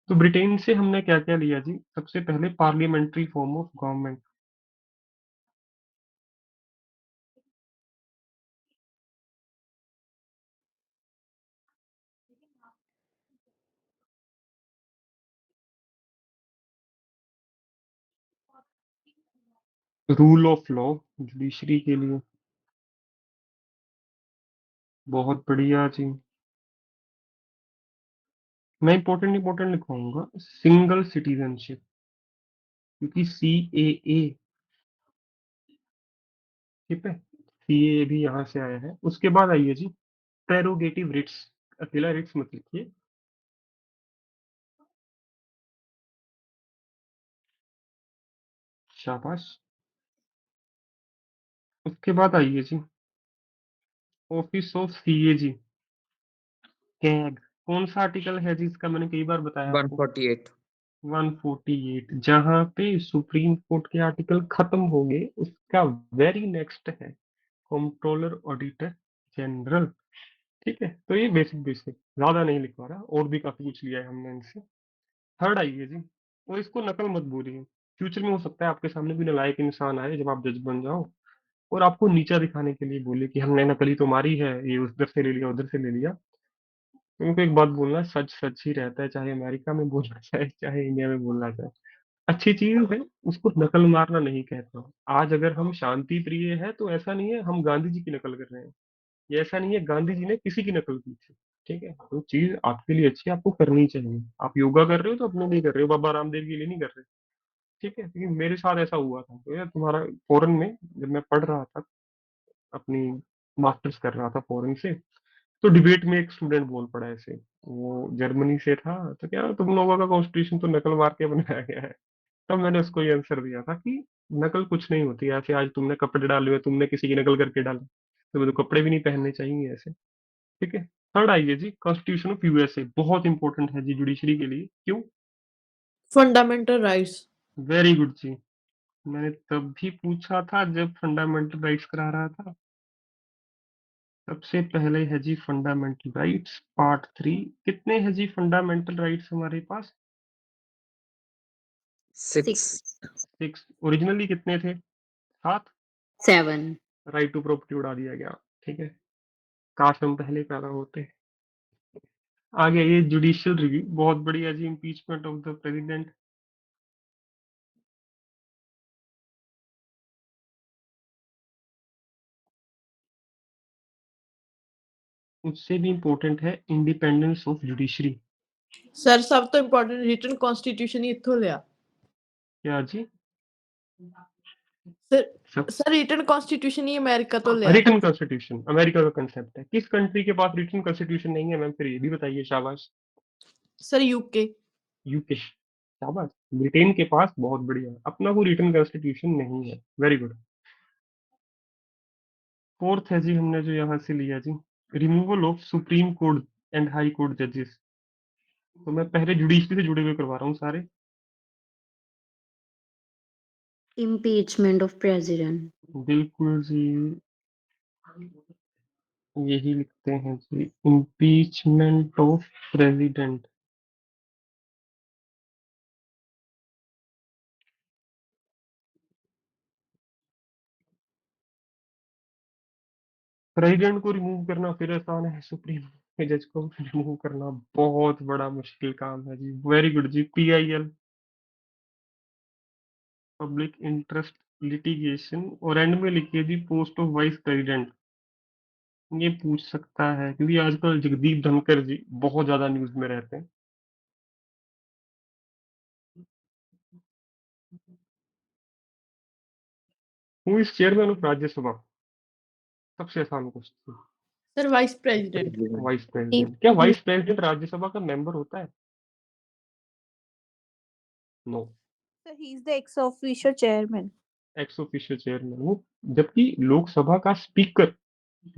तो ब्रिटेन से हमने क्या क्या लिया जी, सबसे पहले parliamentary form of government, rule of law judiciary के लिए। बहुत बढ़िया जी। मैं इंपॉर्टेंट इंपॉर्टेंट लिखवाऊंगा, सिंगल सिटीजनशिप, क्योंकि CAA। ठीक है, CAA भी यहाँ से आया है। उसके बाद आइए जी, प्रेरोगेटिव रिट्स। अकेला रिट्स मत लिखिए, शाबाश। उसके बाद आइए जी, ऑफिस ऑफ CAG, कैग। कौन सा आर्टिकल है जिसका मैंने कई बार बताया आपको? 148। 148, जहां पे सुप्रीम कोर्ट के आर्टिकल खत्म हो गए उसका वेरी नेक्स्ट है कंट्रोलर ऑडिटर जनरल। ठीक है, तो ये बेसिक बेसिक ज्यादा नहीं लिखवा रहा, और भी काफी कुछ लिया है हमने इनसे। थर्ड आइए जी, और इसको नकल मत बोलिए। फ्यूचर में हो सकता है आपके सामने भी नालायक इंसान आए जब आप जज बन जाओ, और आपको नीचा दिखाने के लिए बोले कि हमने नकली तो मारी है, ये उधर से ले लिया उधर से ले लिया। तो उनको एक बात बोलना, सच सच ही रहता है, चाहे अमेरिका में बोलना चाहे चाहे इंडिया में बोलना चाहे। अच्छी चीज है, उसको नकल मारना नहीं कहता हूँ। आज अगर हम शांति प्रिय है तो ऐसा नहीं है हम गांधी जी की नकल कर रहे हैं, ये ऐसा नहीं है गांधी जी ने किसी की नकल की थी। ठीक है, तो चीज आपके लिए अच्छी है, आपको करनी चाहिए। आप योगा कर रहे हो तो अपने लिए कर रहे हो, बाबा रामदेव के लिए नहीं कर रहे। ठीक है, क्योंकि मेरे साथ ऐसा हुआ था। तो यार तुम्हारा फॉरेन में जब मैं पढ़ रहा था, अपनी मास्टर्स कर रहा था फॉरेन से, तो डिबेट में एक स्टूडेंट बोल पड़ा ऐसे, वो जर्मनी से था, तो क्या तुम लोगों का कॉन्स्टिट्यूशन तो नकल मार के बनाया गया है। तब मैंने उसको ये आंसर दिया था कि नकल कुछ नहीं होती। ऐसे आज तुमने कपड़े डाले हुए, तुमने किसी की नकल करके डाला, तुम्हें तो कपड़े भी नहीं पहनने चाहिए ऐसे। ठीक है। थर्ड आइए जी, कॉन्स्टिट्यूशन ऑफ यूएसए बहुत इंपॉर्टेंट है जी जुडिशरी के लिए। क्यों? Fundamental rights. वेरी गुड जी, मैंने तब भी पूछा था जब फंडामेंटल राइट्स करा रहा था। सबसे पहले है जी फंडामेंटल राइट्स पार्ट 3। कितने हैं जी फंडामेंटल राइट्स हमारे पास? 6। 6, 6। ओरिजिनली कितने थे? 7। 7, राइट टू प्रॉपर्टी उड़ा दिया गया। ठीक है, काश हम पहले पैदा होते। आगे ये जुडिशियल रिव्यू बहुत बढ़िया जी, इम्पीचमेंट ऑफ द प्रेसिडेंट। उससे भी इम्पोर्टेंट है इंडिपेंडेंस ऑफ जुडिशरी। सर सब तो इंपॉर्टेंट रिटन कॉन्स्टिट्यूशन ही इत्थों लिया। क्या जी? सर सब सर रिटन कॉन्स्टिट्यूशन ही अमेरिका तो लिया। रिटन कॉन्स्टिट्यूशन अमेरिका का कंसेप्ट है। किस कंट्री के पास रिटन कॉन्स्टिट्यूशन नहीं है मैम? फिर ये भी बताइए। शाबाश। Sir UK. यूके। शाबाश। ब्रिटेन के पास बहुत बढ़िया, अपना कोई रिटन कॉन्स्टिट्यूशन नहीं है। Very good. फोर्थ है जी, हमने जो यहाँ से लिया जी, removal of supreme court and high court जजेस। तो मैं पहले जुडिशरी से जुड़े हुए करवा रहा हूँ सारे। impeachment of president, बिल्कुल जी, यही लिखते हैं जी, इम्पीचमेंट ऑफ प्रेसिडेंट। प्रेसिडेंट को रिमूव करना फिर आसान है, सुप्रीम के जज को रिमूव करना बहुत बड़ा मुश्किल काम है जी। वेरी गुड जी। पीआईएल, पब्लिक इंटरेस्ट लिटिगेशन, और एंड में लिखिए जी पोस्ट ऑफ वाइस प्रेसिडेंट। ये पूछ सकता है क्योंकि आजकल जगदीप धनखड़ जी बहुत ज्यादा न्यूज में रहते हैं। Who is chairman of Rajya Sabha? सबसे आसान question. Sir vice president. Vice president. क्या वाइस प्रेसिडेंट राज्यसभा का मेंबर होता है? No. Sir, he is the ex officio chairman. Ex official chairman वो, जबकि लोकसभा का स्पीकर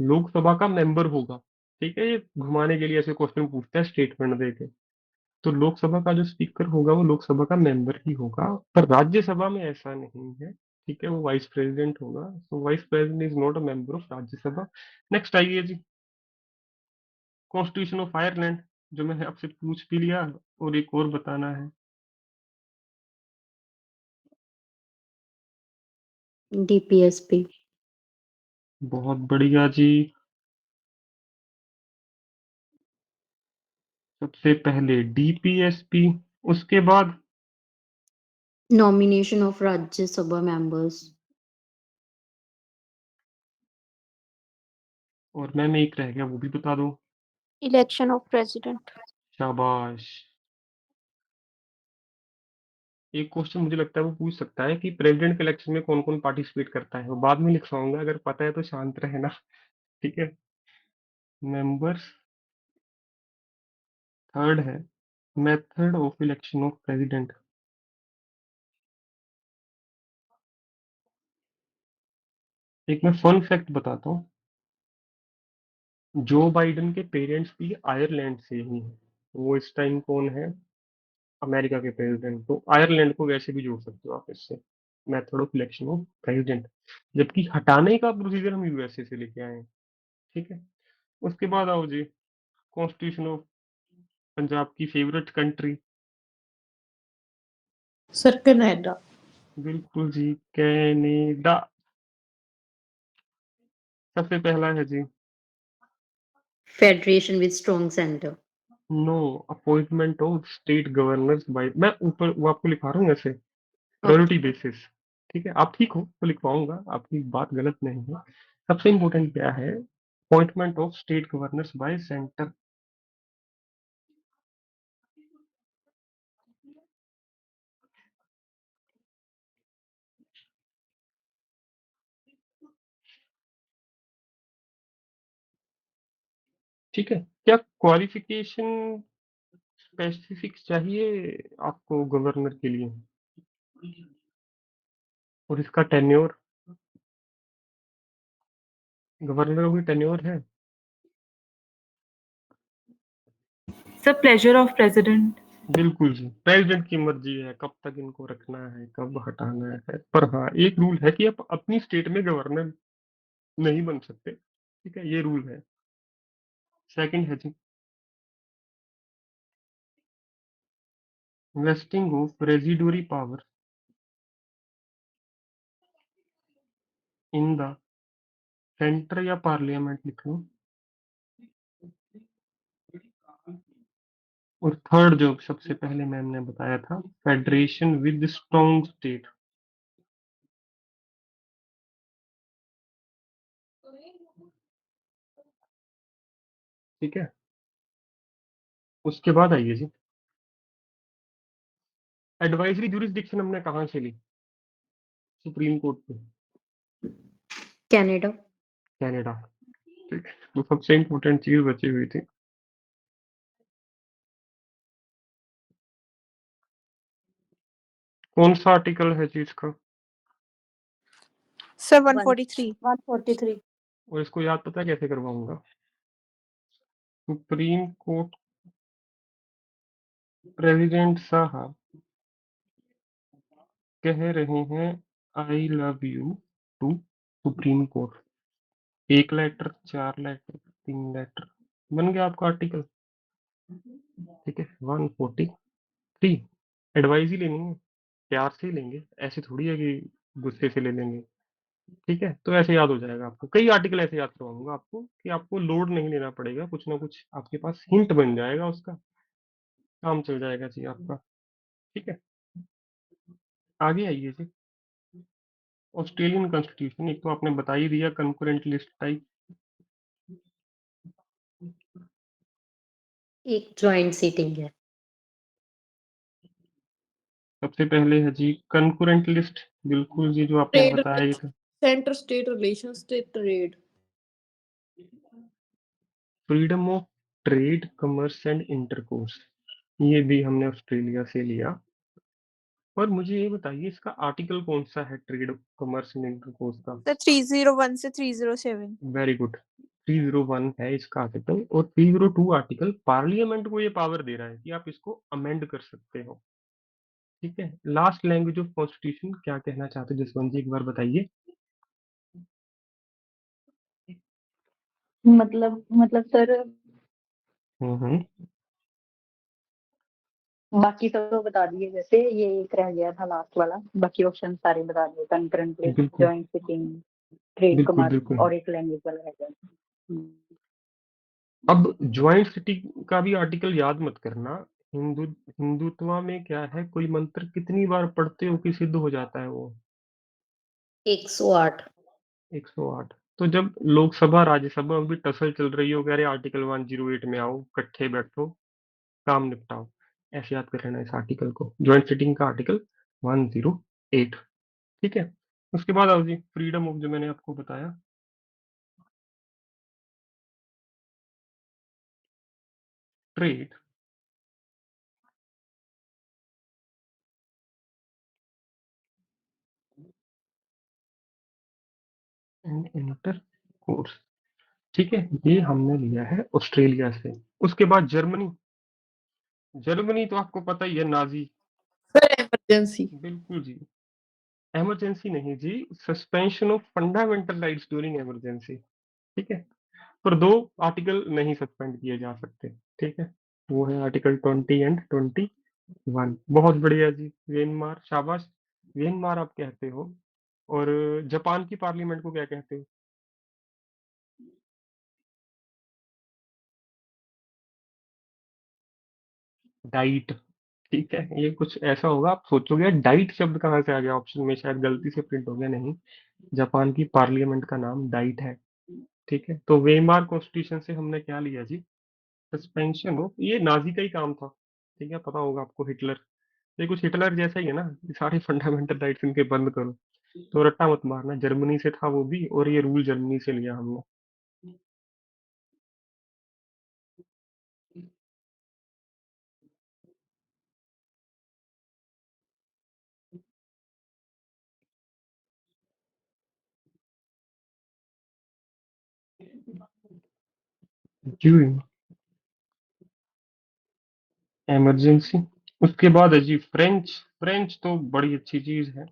लोकसभा का मेंबर होगा। ठीक है, ये घुमाने के लिए ऐसे क्वेश्चन पूछता है स्टेटमेंट देके। तो लोकसभा का जो स्पीकर होगा वो लोकसभा का मेंबर ही होगा, पर राज्यसभा में ऐसा नहीं है। ठीक है, वो वाइस प्रेसिडेंट होगा। So vice president is not a member of Rajya Sabha. Next आइए जी, कॉन्स्टिट्यूशन ऑफ आयरलैंड, जो मैंने आपसे पूछ भी लिया, और एक और बताना है। DPSP, बहुत बढ़िया जी। सबसे पहले डीपीएसपी, उसके बाद nomination of Rajya Sabha members, और मैम एक रह गया, वो भी बता दो। Election of president. शाबाश। एक क्वेश्चन मुझे लगता है वो पूछ सकता है कि प्रेसिडेंट के इलेक्शन में कौन कौन पार्टिसिपेट करता है, वो बाद में लिखवाऊंगा, अगर पता है तो शांत रहना। ठीक है। मेंबर्स। थर्ड है method of election of president. एक मैं फन फैक्ट बताता हूँ, जो बाइडेन के पेरेंट्स भी आयरलैंड से ही हैं। वो इस टाइम कौन है? अमेरिका के प्रेसिडेंट। तो आयरलैंड को वैसे भी जोड़ सकते हो आप इससे, method of election of president. जबकि हटाने का प्रोसीजर हम यूएसए से लेके आए हैं। ठीक है। उसके बाद आओ जी, कॉन्स्टिट्यूशन ऑफ पंजाब की फेवरेट कंट्री। Sir, Canada. बिल्कुल जी, कनाडा सबसे पहला है जी। Federation with strong center. No, appointment of state governors by, मैं ऊपर वो आपको लिखा रहा हूँ ऐसे, Okay. Priority basis. ठीक है, आप ठीक हो तो लिखवाऊंगा, आपकी बात गलत नहीं है। सबसे इंपॉर्टेंट क्या है? Appointment of state governors bye centre. ठीक है। क्या क्वालिफिकेशन स्पेसिफिक चाहिए आपको गवर्नर के लिए? और इसका टेन्योर, गवर्नर का कोई टेन्योर है? Sir, pleasure of president. बिल्कुल जी, प्रेसिडेंट की मर्जी है कब तक इनको रखना है, कब हटाना है। पर हाँ, एक रूल है कि आप अपनी स्टेट में गवर्नर नहीं बन सकते। ठीक है, ये रूल है। सेकंड है जी, vesting of residuary power in the centre या पार्लियामेंट लिख लो। और थर्ड जो सबसे पहले मैम ने बताया था, फेडरेशन विद स्ट्रॉन्ग स्टेट। ठीक है। उसके बाद आइए जी, एडवाइजरी जुरिस्डिक्शन हमने कहाँ से ली? सुप्रीम कोर्ट पे, Canada. कनाडा। ठीक है, तो सबसे इंपॉर्टेंट चीज बची हुई थी, कौन सा आर्टिकल है जी इसका? Sir, One 143. 143. और इसको याद पता है कैसे करवाऊंगा? सुप्रीम कोर्ट प्रेसिडेंट साहब कह रहे हैं I love you to supreme court. एक लेटर, चार लेटर, तीन लेटर, बन गया आपका आर्टिकल। ठीक है, 143। एडवाइस ही लेनी है, प्यार से ही लेंगे, ऐसे थोड़ी है कि गुस्से से ले लेंगे। ठीक है, तो ऐसे याद हो जाएगा आपको। कई आर्टिकल ऐसे याद करवाऊंगा आपको कि आपको लोड नहीं लेना पड़ेगा, कुछ ना कुछ आपके पास हिंट बन जाएगा, उसका काम चल जाएगा जी आपका। ठीक है, आगे आइए जी, ऑस्ट्रेलियन कॉन्स्टिट्यूशन। एक तो आपने बता ही दिया, कंकरेंट लिस्ट टाइप। एक जॉइंट सीटिंग है। सबसे पहले है जी कंकरेंट लिस्ट। बिल्कुल जी, जो आपने Trade, बताया ये था। center state relations, state trade. Freedom of trade, commerce and intercourse, ये भी हमने ऑस्ट्रेलिया से लिया। पर मुझे ये बताइए, इसका आर्टिकल कौन सा है ट्रेड, कमर्स एंड इंटरकोर्स का? Sir, 301 से 307. वेरी गुड, 301 है इसका आर्टिकल। और 302 आर्टिकल पार्लियामेंट को ये पावर दे रहा है कि आप इसको अमेंड कर सकते हो। ठीक है। लास्ट लैंग्वेज ऑफ कॉन्स्टिट्यूशन क्या कहना चाहते हो जसवंत जी, एक बार बताइए। मतलब सर, हम्म। बाकी सब तो बता दिए, जैसे ये एक रह गया था लास्ट वाला, बाकी ऑप्शन सारे बता दिए। कंकरेंट लिस्ट, बिल्कुल जॉइंट सिटिंग, ट्रेड, बिल्कुल कमर्स बिल्कुल। और एक लैंग्वेज वाला रह गया। अब ज्वाइंट सिटी का भी आर्टिकल याद मत करना। हिंदुत्व में क्या है, कोई मंत्र कितनी बार पढ़ते हो कि सिद्ध हो जाता है वो? 108. 108। तो जब लोकसभा राज्यसभा में भी टसल चल रही हो, कह रहे आर्टिकल 108 में आओ, इकट्ठे बैठो, काम निपटाओ, ऐसे याद कर लेना इस आर्टिकल को, ज्वाइंट सिटिंग का आर्टिकल 108। ठीक है। उसके बाद आओ जी, फ्रीडम ऑफ जो मैंने आपको बताया, ट्रेड एंड इंटर कोर्स। ठीक है, ये हमने लिया है ऑस्ट्रेलिया से। उसके बाद जर्मनी, जर्मनी तो आपको पता ही है, नाजी। Sir emergency. बिल्कुल जी। इमरजेंसी नहीं जी, suspension of fundamental rights during emergency. ठीक है। पर दो आर्टिकल नहीं सस्पेंड किए जा सकते। ठीक है। वो है आर्टिकल 20 एंड 21। बहुत बढ़िया जी, म्यांमार, शाबाश। म्यांमार आप कहते हो। और जापान की पार्लियामेंट को क्या कहते हो? डाइट। ठीक है, ये कुछ ऐसा होगा, आप सोचोगे डाइट शब्द कहाँ से आ गया ऑप्शन में, शायद गलती से प्रिंट हो गया। नहीं, जापान की पार्लियामेंट का नाम डाइट है। ठीक है, तो वेइमार कॉन्स्टिट्यूशन से हमने क्या लिया जी? सस्पेंशन हो, ये नाजी का ही काम था। ठीक है, पता होगा आपको, हिटलर। ये कुछ हिटलर जैसा ही है ना, ये सारे फंडामेंटल राइट्स इनके बंद करो। तो रट्टा मत मारना, जर्मनी से था वो भी, और ये रूल जर्मनी से लिया हमने। During emergency. उसके बाद है जी फ्रेंच। फ्रेंच तो बड़ी अच्छी चीज है।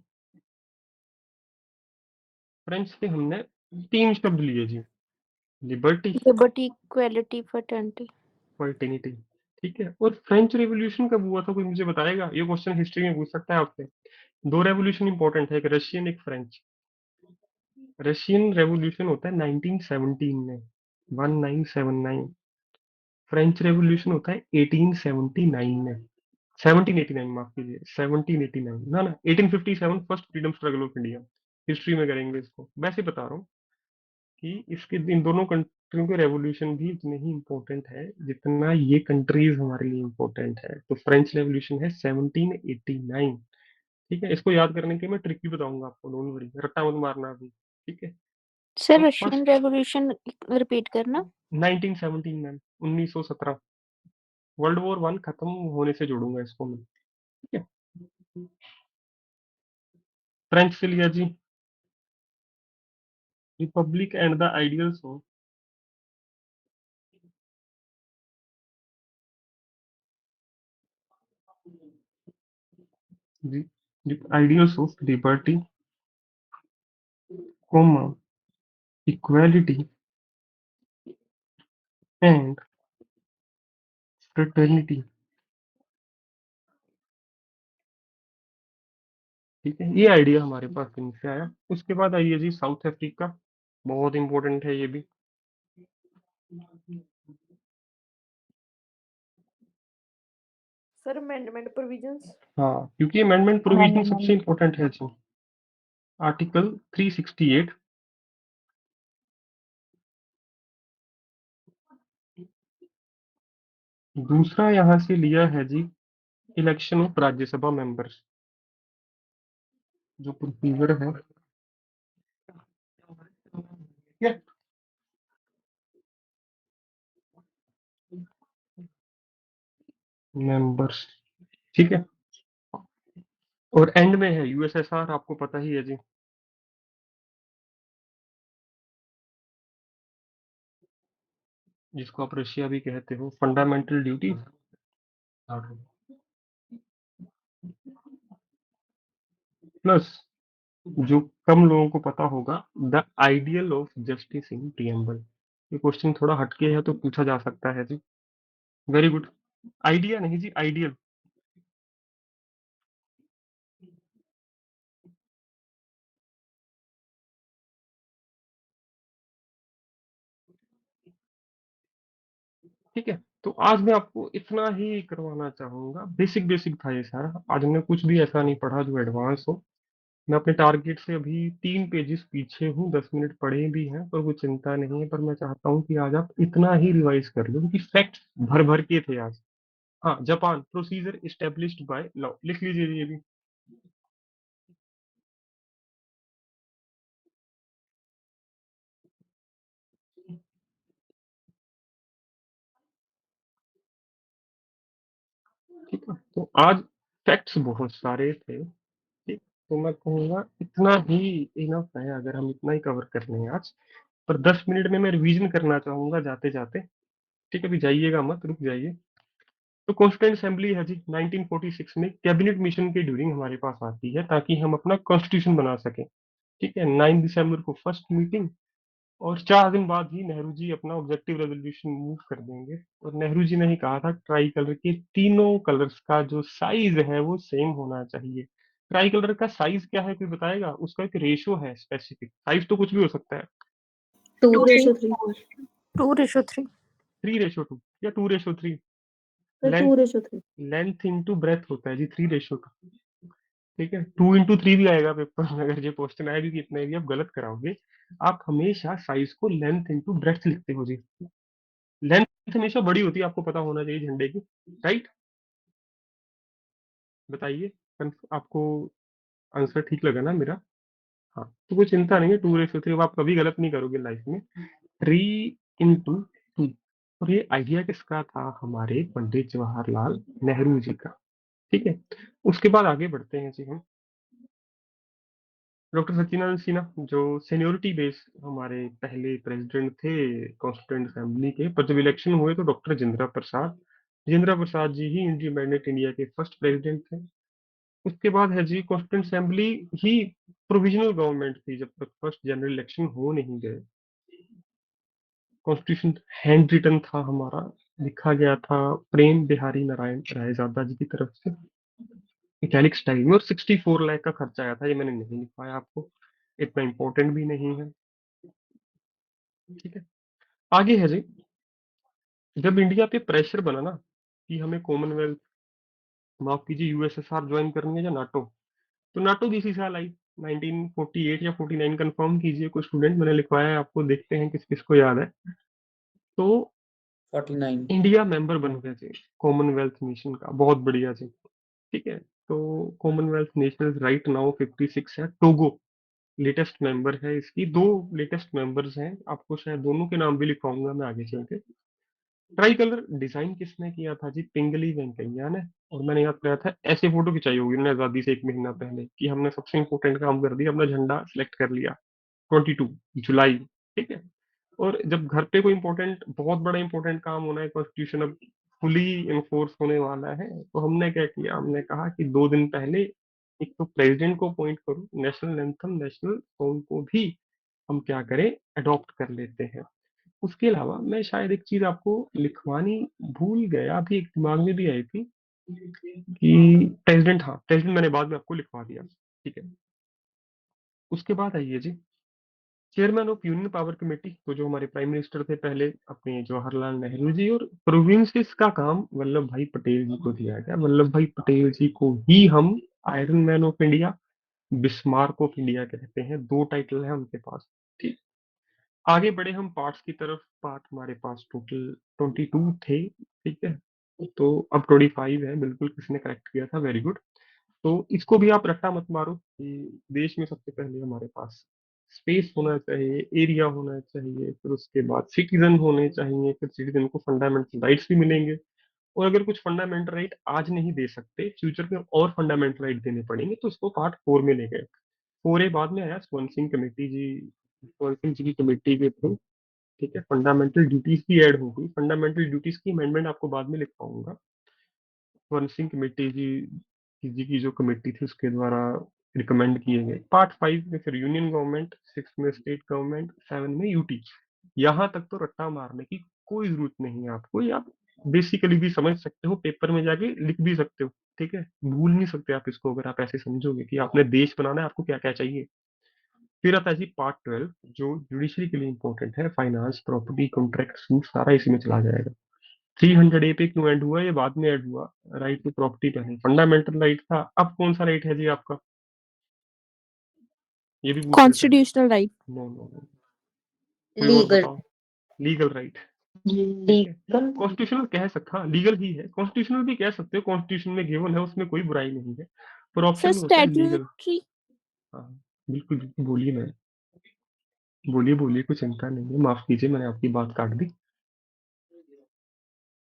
फ्रेंच से हमने तीन शब्द लिए जी। Liberty, liberty, equality, fraternity. Fraternity. ठीक है, और फ्रेंच रेवोल्यूशन कब हुआ था, कोई मुझे बताएगा? ये क्वेश्चन हिस्ट्री में पूछ सकता है आपसे। दो रेवोल्यूशन इंपॉर्टेंट है, एक रशियन एक फ्रेंच। रशियन रेवोल्यूशन होता है 1917 में, 1979। फ्रेंच रेवोल्यूशन होता है 1879 में, 1789, माफ कीजिए, 1789 ना ना, 1857 first freedom struggle of India. History में करेंगे इसको, वैसे बता रहा हूँ कि इसके इन दोनों कंट्रियों के रेवोल्यूशन भी उतने ही इंपॉर्टेंट है जितना ये कंट्रीज हमारे लिए इंपॉर्टेंट है। तो फ्रेंच रेवोल्यूशन है 1789। ठीक है, इसको याद करने के मैं ट्रिक भी बताऊंगा आपको, डोंट वरी, रट्टा मत मारना अभी। ठीक है। सर तो रशियन फर्स्ट रेवोल्यूशन रिपीट करना। 1917 में, 1917, वर्ल्ड वॉर 1 खत्म होने से जोड़ूंगा इसको मैं। ठीक है, फ्रेंच से लिया जी, republic and the ideals of, ideals of liberty, comma, equality and fraternity. ठीक है, ये आइडिया हमारे पास इनसे आया। उसके बाद आइए जी साउथ अफ्रीका, बहुत इंपॉर्टेंट है ये भी। Sir amendment provisions. हाँ, क्योंकि अमेंडमेंट प्रोविजन सबसे अमेंडमेंट। इंपॉर्टेंट है जी। आर्टिकल 368। दूसरा यहाँ से लिया है जी, इलेक्शन ऑफ राज्यसभा मेंबर्स, जो प्रोसीजर है मेंबर्स। ठीक है, और एंड में है यूएसएसआर, आपको पता ही है जी, जिसको आप रशिया भी कहते हो। फंडामेंटल ड्यूटी प्लस, जो कम लोगों को पता होगा, the ideal of justice in preamble. ये क्वेश्चन थोड़ा हटके है तो पूछा जा सकता है जी। Very good. आइडिया नहीं जी, आइडियल। ठीक है, तो आज मैं आपको इतना ही करवाना चाहूंगा, बेसिक बेसिक था ये सारा। आज हमने कुछ भी ऐसा नहीं पढ़ा जो एडवांस हो। मैं अपने टारगेट से अभी 3 पेजेस पीछे हूँ, 10 मिनट पढ़े भी हैं, पर कोई चिंता नहीं है। पर मैं चाहता हूँ कि आज आप इतना ही रिवाइज कर लो, क्योंकि फैक्ट्स भर भर के थे आज। हाँ, Japan procedure established by law, लिख लीजिए ये भी। ठीक है, तो आज फैक्ट्स बहुत सारे थे। ठीक, तो मैं कहूँगा इतना ही इनफ है, अगर हम इतना ही कवर कर लें आज। पर 10 मिनट में मैं रिवीजन करना चाहूंगा जाते जाते। ठीक है, अभी जाइएगा मत, रुक जाइए। तो कॉन्स्टिट्यूएंट असेंबली है जी 1946 में कैबिनेट मिशन के ड्यूरिंग हमारे पास आती है ताकि हम अपना कॉन्स्टिट्यूशन बना सकें। ठीक है, 9 दिसंबर को फर्स्ट मीटिंग, और 4 दिन बाद ही नेहरू जी अपना ऑब्जेक्टिव रेजोल्यूशन मूव कर देंगे। और नेहरू जी ने ही कहा था ट्राई कलर के तीनों कलर्स का जो साइज है वो सेम होना चाहिए। ट्राई कलर का साइज क्या है कोई बताएगा? उसका एक रेशो है स्पेसिफिक, साइज तो कुछ भी हो सकता है। 2:3 2:3 3:2 या 2:3? Sir, length 2:3 length into breadth होता है जी 3:2। ठीक है, 2x3 भी आएगा पेपर में अगर ये क्वेश्चन आएगा कि इतना भी आप गलत कराओगे। आप हमेशा साइज को लेंथ इंटू ब्रेथ लिखते हो जी। लेंथ हमेशा बड़ी होती है, आपको पता होना चाहिए झंडे की, राइट? बताइए, आपको आंसर ठीक लगा ना मेरा? हाँ, तो कोई चिंता नहीं है, 2:3 आप कभी गलत नहीं करोगे लाइफ में। 3:2। और ये आइडिया किसका था? हमारे पंडित जवाहरलाल नेहरू जी का। ठीक है, उसके बाद आगे बढ़ते हैं जी हम। डॉक्टर सत्यनारायण सिन्हा जो सीनियोरिटी बेस हमारे पहले प्रेसिडेंट थे कॉन्स्टिट्यूएंट असेंबली के, पर जब इलेक्शन हुए तो डॉक्टर राजेंद्र प्रसाद जी ही इंडिपेंडेंट इंडिया के फर्स्ट प्रेसिडेंट थे। उसके बाद है जी कॉन्स्टिट्यूएंट असेंबली ही प्रोविजनल गवर्नमेंट थी जब तक फर्स्ट जनरल इलेक्शन हो नहीं गए। कॉन्स्टिट्यूशन हैंड रिटन था हमारा, लिखा गया था प्रेम बिहारी नारायण रायजादा जी की तरफ से इटैलिक स्टाइल में, और 64 लाख का खर्चा आया था। ये मैंने नहीं लिखवाया आपको, इतना इंपॉर्टेंट भी नहीं है। ठीक है, आगे है जी, जब इंडिया पे प्रेशर बना ना कि हमें कॉमनवेल्थ, माफ कीजिए, यूएसएसआर ज्वाइन करनी है या नाटो, तो नाटो भी इसी साल आई 1948 या 49, कंफर्म कीजिए कोई स्टूडेंट, मैंने लिखवाया है आपको, देखते हैं किस किस को याद है। तो 49। इंडिया मेंबर बन गया जी कॉमनवेल्थ मिशन का, बहुत बढ़िया जी। ठीक है, तो कॉमनवेल्थ नेशंस राइट नाउ 56 है। टोगो लेटेस्ट मेंबर है, इसकी दो लेटेस्ट मेंबर्स हैं, आपको शायद दोनों के नाम भी लिखवाऊंगा मैं आगे चल के। ट्राई कलर डिजाइन किसने किया था जी? पिंगली वेंकैया ने। और मैंने याद किया था ऐसे फोटो खिंचाई होगी उन्होंने आजादी से 1 महीना पहले कि हमने सबसे इंपॉर्टेंट काम कर दिया, अपना झंडा सिलेक्ट कर लिया 22 जुलाई। ठीक है, और जब घर पे कोई इंपॉर्टेंट, बहुत बड़ा इंपॉर्टेंट काम होना है, कॉन्स्टिट्यूशन अब फुली इन्फोर्स होने वाला है, तो हमने क्या किया, हमने कहा कि 2 दिन पहले एक तो प्रेसिडेंट को अपॉइंट करो, नेशनल एंथम नेशनल सॉन्ग को भी हम क्या करें, अडॉप्ट कर लेते हैं। उसके अलावा मैं शायद एक चीज आपको लिखवानी भूल गया, अभी एक दिमाग में भी आई थी कि प्रेसिडेंट, हाँ प्रेसिडेंट मैंने बाद में आपको लिखवा दिया। ठीक है, उसके बाद आइए जी, chairman of union power committee, तो जो हमारे प्राइम मिनिस्टर थे पहले अपने जवाहरलाल नेहरू जी, और प्रोविंसेस का काम वल्लभ भाई पटेल जी को दिया गया। वल्लभ भाई पटेल जी को ही हम iron man of India, Bismarck of India कहते हैं, दो टाइटल है उनके पास। ठीक, आगे बढ़े हम पार्ट्स की तरफ। पार्ट हमारे पास टोटल 22 थे। ठीक है, तो अब 25 है, बिल्कुल किसने करेक्ट किया था, वेरी गुड। तो इसको भी आप रट्टा मत मारो कि देश में सबसे पहले हमारे पास स्पेस होना चाहिए, एरिया होना चाहिए, फिर उसके बाद सिटीजन होने चाहिए, फिर सिटीजन को फंडामेंटल राइट्स भी मिलेंगे। और अगर कुछ फंडामेंटल राइट आज नहीं दे सकते, फ्यूचर में और फंडामेंटल राइट देने पड़ेंगे, तो इसको पार्ट 4 में ले गए। 4A बाद में आया स्वर्ण सिंह कमेटी जी, स्वर्ण सिंह जी की कमेटी के थ्रू। ठीक है, फंडामेंटल ड्यूटीज भी ऐड हो गई, फंडामेंटल ड्यूटीज की अमेंडमेंट आपको बाद में लिख पाऊंगा। स्वर्ण सिंह कमेटी जी की जो कमेटी थी उसके द्वारा रिकमेंड किए गए। पार्ट 5 में फिर यूनियन गवर्नमेंट, 6 में स्टेट गवर्नमेंट, 7 में यूटी। यहाँ तक तो रट्टा मारने की कोई जरूरत नहीं है आपको, ये आप बेसिकली भी समझ सकते हो, पेपर में जाके लिख भी सकते हो। ठीक है, भूल नहीं सकते आप इसको अगर आप ऐसे समझोगे कि आपने देश बनाना है, आपको क्या क्या चाहिए। फिर आता है जी पार्ट 12 जो जुडिशरी के लिए इंपॉर्टेंट है, फाइनेंस, प्रॉपर्टी, कॉन्ट्रैक्ट, सूट, सारा इसी में चला जाएगा। 300A पे क्यों ऐड हुआ, ये बाद में ऐड हुआ। राइट टू प्रॉपर्टी पहले फंडामेंटल राइट था, अब कौन सा राइट है जी आपका? ये भी पूछ लेते हैं। Constitutional right. No no no, कोई और लीगल बताओ। Legal right. लीगल कॉन्स्टिट्यूशनल कह सकता, हाँ लीगल ही है, कॉन्स्टिट्यूशनल भी कह सकते हो, कॉन्स्टिट्यूशन में गिवन है, उसमें कोई बुराई नहीं है, पर सर ऑप्शन में होता है लीगल। स्टैट्यूटरी। हाँ बिल्कुल बिल्कुल, बोलिए मैम, बोलिए बोलिए, कुछ चिंता नहीं है, माफ कीजिए मैंने आपकी बात काट दी।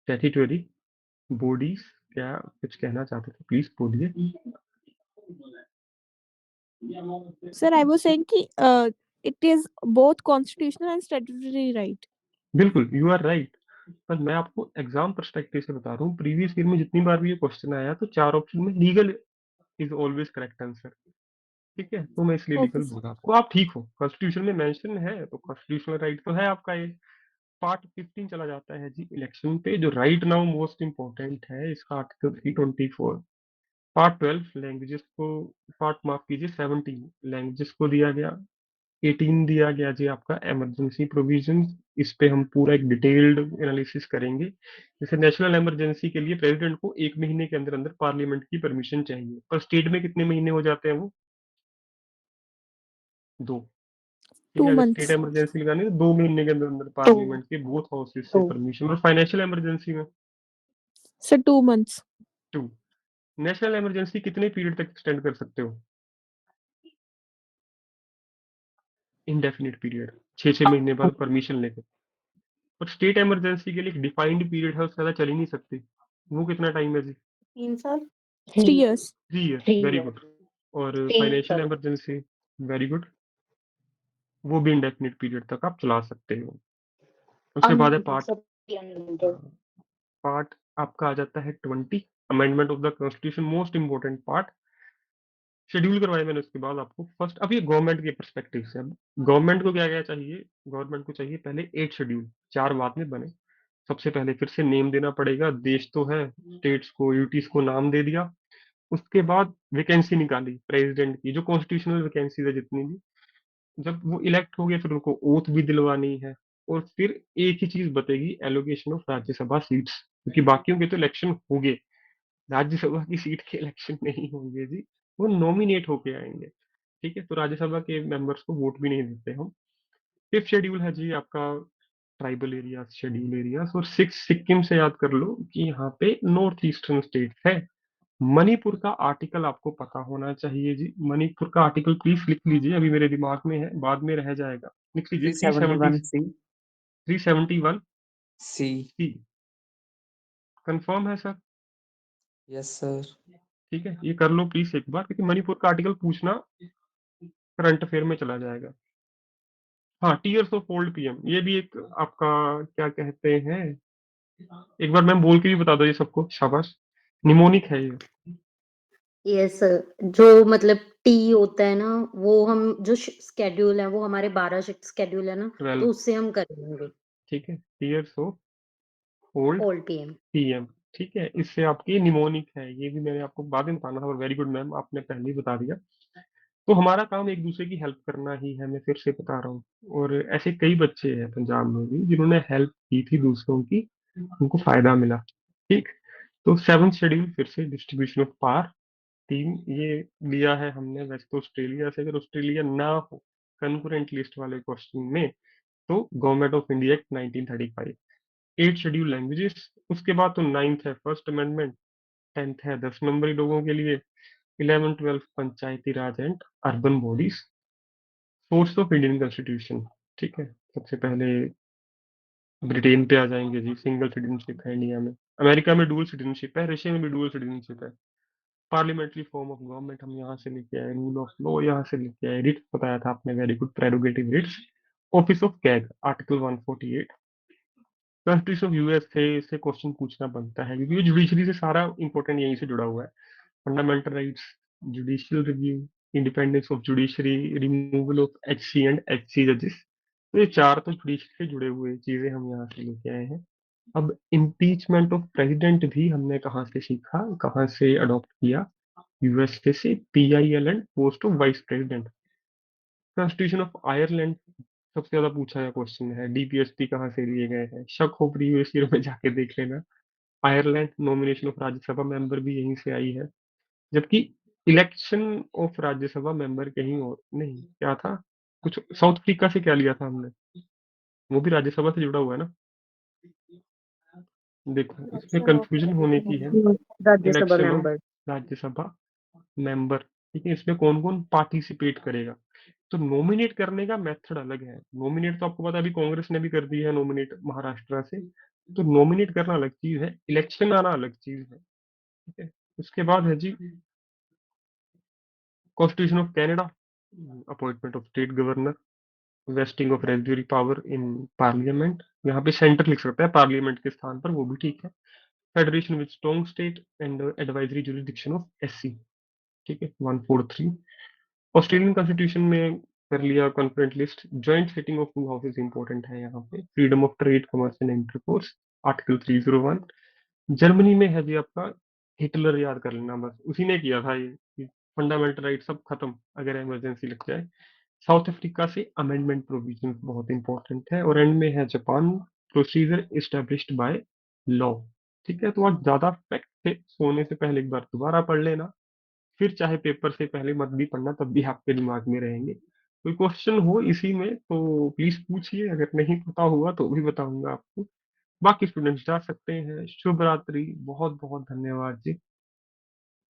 स्टैट्यूटरी बॉडीज, क्या कुछ कहना चाहते थे, प्लीज बोलिए। सर आई वाज सेइंग कि it is both constitutional and statutory right. बिल्कुल, यू आर राइट। पर मैं आपको एग्जाम पर्सपेक्टिव से बता रहा हूँ, प्रीवियस ईयर में जितनी बार भी ये क्वेश्चन आया तो 4 ऑप्शन में legal is always correct answer. ठीक है, तो मैं इसलिए ओके लीगल सर। बोला आपको। आप ठीक हो, कॉन्स्टिट्यूशन में मेंशन है तो कॉन्स्टिट्यूशनल राइट तो है आपका ये। पार्ट 15 चला जाता है जी इलेक्शन पे, जो राइट नाउ मोस्ट इंपॉर्टेंट है इसका आर्टिकल 324। पार्ट 12 लैंग्वेजेस को, पार्ट माफ कीजिए 17 लैंग्वेजेस को दिया गया। 18 दिया गया जी आपका इमरजेंसी प्रोविजन। इस पे हम पूरा एक डिटेल्ड एनालिसिस करेंगे। जैसे नेशनल इमरजेंसी के लिए प्रेसिडेंट को 1 महीने के अंदर अंदर पार्लियामेंट की परमिशन चाहिए, पर स्टेट में कितने महीने हो जाते हैं वो? 2। ठीक टू है, अगर स्टेट मंथ्स। इमरजेंसी लगानी है तो 2 महीने के अंदर अंदर तो पार्लियामेंट के बोथ हाउसेज से तो परमिशन। और फाइनेंशियल इमरजेंसी में सर 2 मंथ्स। 2। नेशनल इमरजेंसी कितने पीरियड तक एक्सटेंड कर सकते हो? इंडेफिनिट पीरियड, 6 6 महीने बाद परमिशन लेके। और स्टेट इमरजेंसी के लिए एक डिफाइंड पीरियड है, उससे ज्यादा चल ही नहीं सकती। वो कितना टाइम है जी? 3 साल। 3 years। 3 year, 3 very year good. और 3 financial sorry emergency, very good, वो भी इंडेफिनिट पीरियड तक आप चला सकते हो। उसके बाद है अनलिमिटेड पार्ट, सब अनलिमिटेड। पार्ट आपका आ जाता है 20, amendment of the constitution, most important part. Schedule करवाया मैंने उसके बाद आपको फर्स्ट। अब ये गवर्नमेंट के परस्पेक्टिव से, अब गवर्नमेंट को क्या क्या चाहिए? गवर्नमेंट को चाहिए पहले 8 शेड्यूल, 4 बाद में बने। सबसे पहले फिर से नेम देना पड़ेगा, देश तो है, स्टेट्स को यूटीज को नाम दे दिया। उसके बाद वैकेंसी निकाली प्रेसिडेंट की, जो कॉन्स्टिट्यूशनल वैकेंसी है जितनी भी। जब वो इलेक्ट हो गए फिर उनको ओथ भी दिलवानी है। और फिर एक ही चीज बतेगी, एलोकेशन ऑफ राज्यसभा सीट्स, क्योंकि बाकियों के तो इलेक्शन हो गए, राज्यसभा की सीट के इलेक्शन नहीं होंगे जी, वो नॉमिनेट होके आएंगे। ठीक है, तो राज्यसभा के मेंबर्स को वोट भी नहीं देते हम। फिफ्थ शेड्यूल है जी आपका ट्राइबल एरियाज, शेड्यूल एरियाज। और सिक्स सिक्किम से याद कर लो कि यहाँ पे नॉर्थ ईस्टर्न स्टेट है। मणिपुर का आर्टिकल आपको पता होना चाहिए जी, मणिपुर का आर्टिकल प्लीज लिख लीजिए, अभी मेरे दिमाग में है, बाद में रह जाएगा। लिख लीजिए 370, 371 सी। 371 सी। सी। कंफर्म है सर? Yes sir. ठीक है, ये कर लो प्लीज एक बार, क्योंकि मणिपुर का आर्टिकल पूछना करंट अफेयर में चला जाएगा। हाँ, टीयर्स ऑफ ओल्ड पीएम, ये भी एक आपका क्या कहते हैं, एक बार मैम बोल के भी बता दो ये सबको, शाबाश। निमोनिक है ये। यस, जो मतलब टी होता है ना, वो हम जो स्केड्यूल है वो हमारे 12 शिफ्ट स्केड्यूल है ना, 12। तो उससे हम करेंगे। ठीक है, tears of old old PM. PM. ठीक है, इससे आपकी निमोनिक है, ये भी मैंने आपको बाद में बताना था, और वेरी गुड मैम, आपने पहले ही बता दिया। तो हमारा काम एक दूसरे की हेल्प करना ही है, मैं फिर से बता रहा हूँ। और ऐसे कई बच्चे हैं पंजाब में भी जिन्होंने हेल्प की थी दूसरों की, उनको फायदा मिला। ठीक, तो सेवंथ शेड्यूल फिर से डिस्ट्रीब्यूशन ऑफ पावर। 3 ये लिया है हमने, वैसे तो ऑस्ट्रेलिया से, अगर ऑस्ट्रेलिया ना हो कंकरेंट लिस्ट वाले क्वेश्चन में, तो government of India act 1935। 8 schedule languages. उसके बाद तो नाइन्थ है फर्स्ट अमेंडमेंट, 10th है 10 नंबरी लोगों के लिए, 11 12 Panchayati Raj and urban bodies. Source of Indian constitution. ठीक है, सबसे पहले ब्रिटेन पे आ जाएंगे जी, सिंगल सिटीजनशिप है इंडिया में। अमेरिका में डुअल सिटीजनशिप है, रशिया में भी डुअल सिटीजनशिप है। पार्लियामेंट्री फॉर्म ऑफ गवर्नमेंट हम यहाँ से लेके आए, रूल ऑफ लॉ यहाँ से लेके आए, रिट्स बताया था आपने, very good, prerogative writs. Office of CAG article 148। Constitution of US से क्वेश्चन पूछना बनता है, क्योंकि जुडिशरी से सारा इंपॉर्टेंट यहीं से जुड़ा हुआ है। Fundamental rights, judicial review, independence of judiciary, removal of HC and HC जजेस। तो ये 4 तो जुडिशरी से जुड़े हुए चीजें हम यहाँ से लेके आए हैं। अब इम्पीचमेंट ऑफ प्रेसिडेंट भी हमने कहाँ से सीखा, कहाँ से अडॉप्ट किया? यूएसए से, PIL and post of vice president. Constitution of Ireland सबसे ज्यादा पूछा गया क्वेश्चन है, डीपीएसपी कहाँ से लिए गए हैं, शक हो प्रीवियस ईयर में जाके देख लेना। Ireland nomination of Rajya Sabha member भी यहीं से आई है, जबकि इलेक्शन ऑफ राज्यसभा मेंबर कहीं और नहीं, क्या था कुछ, साउथ अफ्रीका से क्या लिया था हमने, वो भी राज्यसभा से जुड़ा हुआ है ना। देखो इसमें इलेक्शन ऑफ कंफ्यूजन होने की है। Rajya Sabha election of member. Rajya Sabha member, ठीक है, इसमें कौन कौन पार्टिसिपेट करेगा? तो नॉमिनेट करने का मेथड अलग है। नॉमिनेट तो आपको पता है, अभी कांग्रेस ने भी कर दी है नॉमिनेट महाराष्ट्र से। तो नॉमिनेट करना अलग चीज है, इलेक्शन आना अलग चीज है। ठीक है, उसके बाद है जी constitution of Canada, appointment of state governor. Vesting of residuary power in parliament, यहाँ पे सेंटर लिख सकते हैं पार्लियामेंट के स्थान पर, वो भी ठीक है। Federation with strong state and advisory jurisdiction of SC, ठीक है 143। ऑस्ट्रेलियन कॉन्स्टिट्यूशन में कर लिया concurrent list. Joint sitting of two houses important है यहाँ पे। Freedom of trade, commerce and intercourse, article 301। Germany में है जी आपका हिटलर, याद कर लेना बस, उसी ने किया था ये फंडामेंटल राइट सब खत्म अगर इमरजेंसी लग जाए। साउथ अफ्रीका से अमेंडमेंट प्रोविजन बहुत इंपॉर्टेंट है। और एंड में है Japan, procedure established by law. ठीक है, तो आज ज्यादा फैक्ट थे, सोने से पहले एक बार दोबारा पढ़ लेना, फिर चाहे पेपर से पहले मत भी पढ़ना, तब भी आपके दिमाग में रहेंगे। कोई क्वेश्चन हो इसी में तो प्लीज पूछिए, अगर नहीं पता हुआ तो भी बताऊंगा आपको। बाकी स्टूडेंट्स जा सकते हैं। शुभ रात्रि, बहुत बहुत धन्यवाद जी।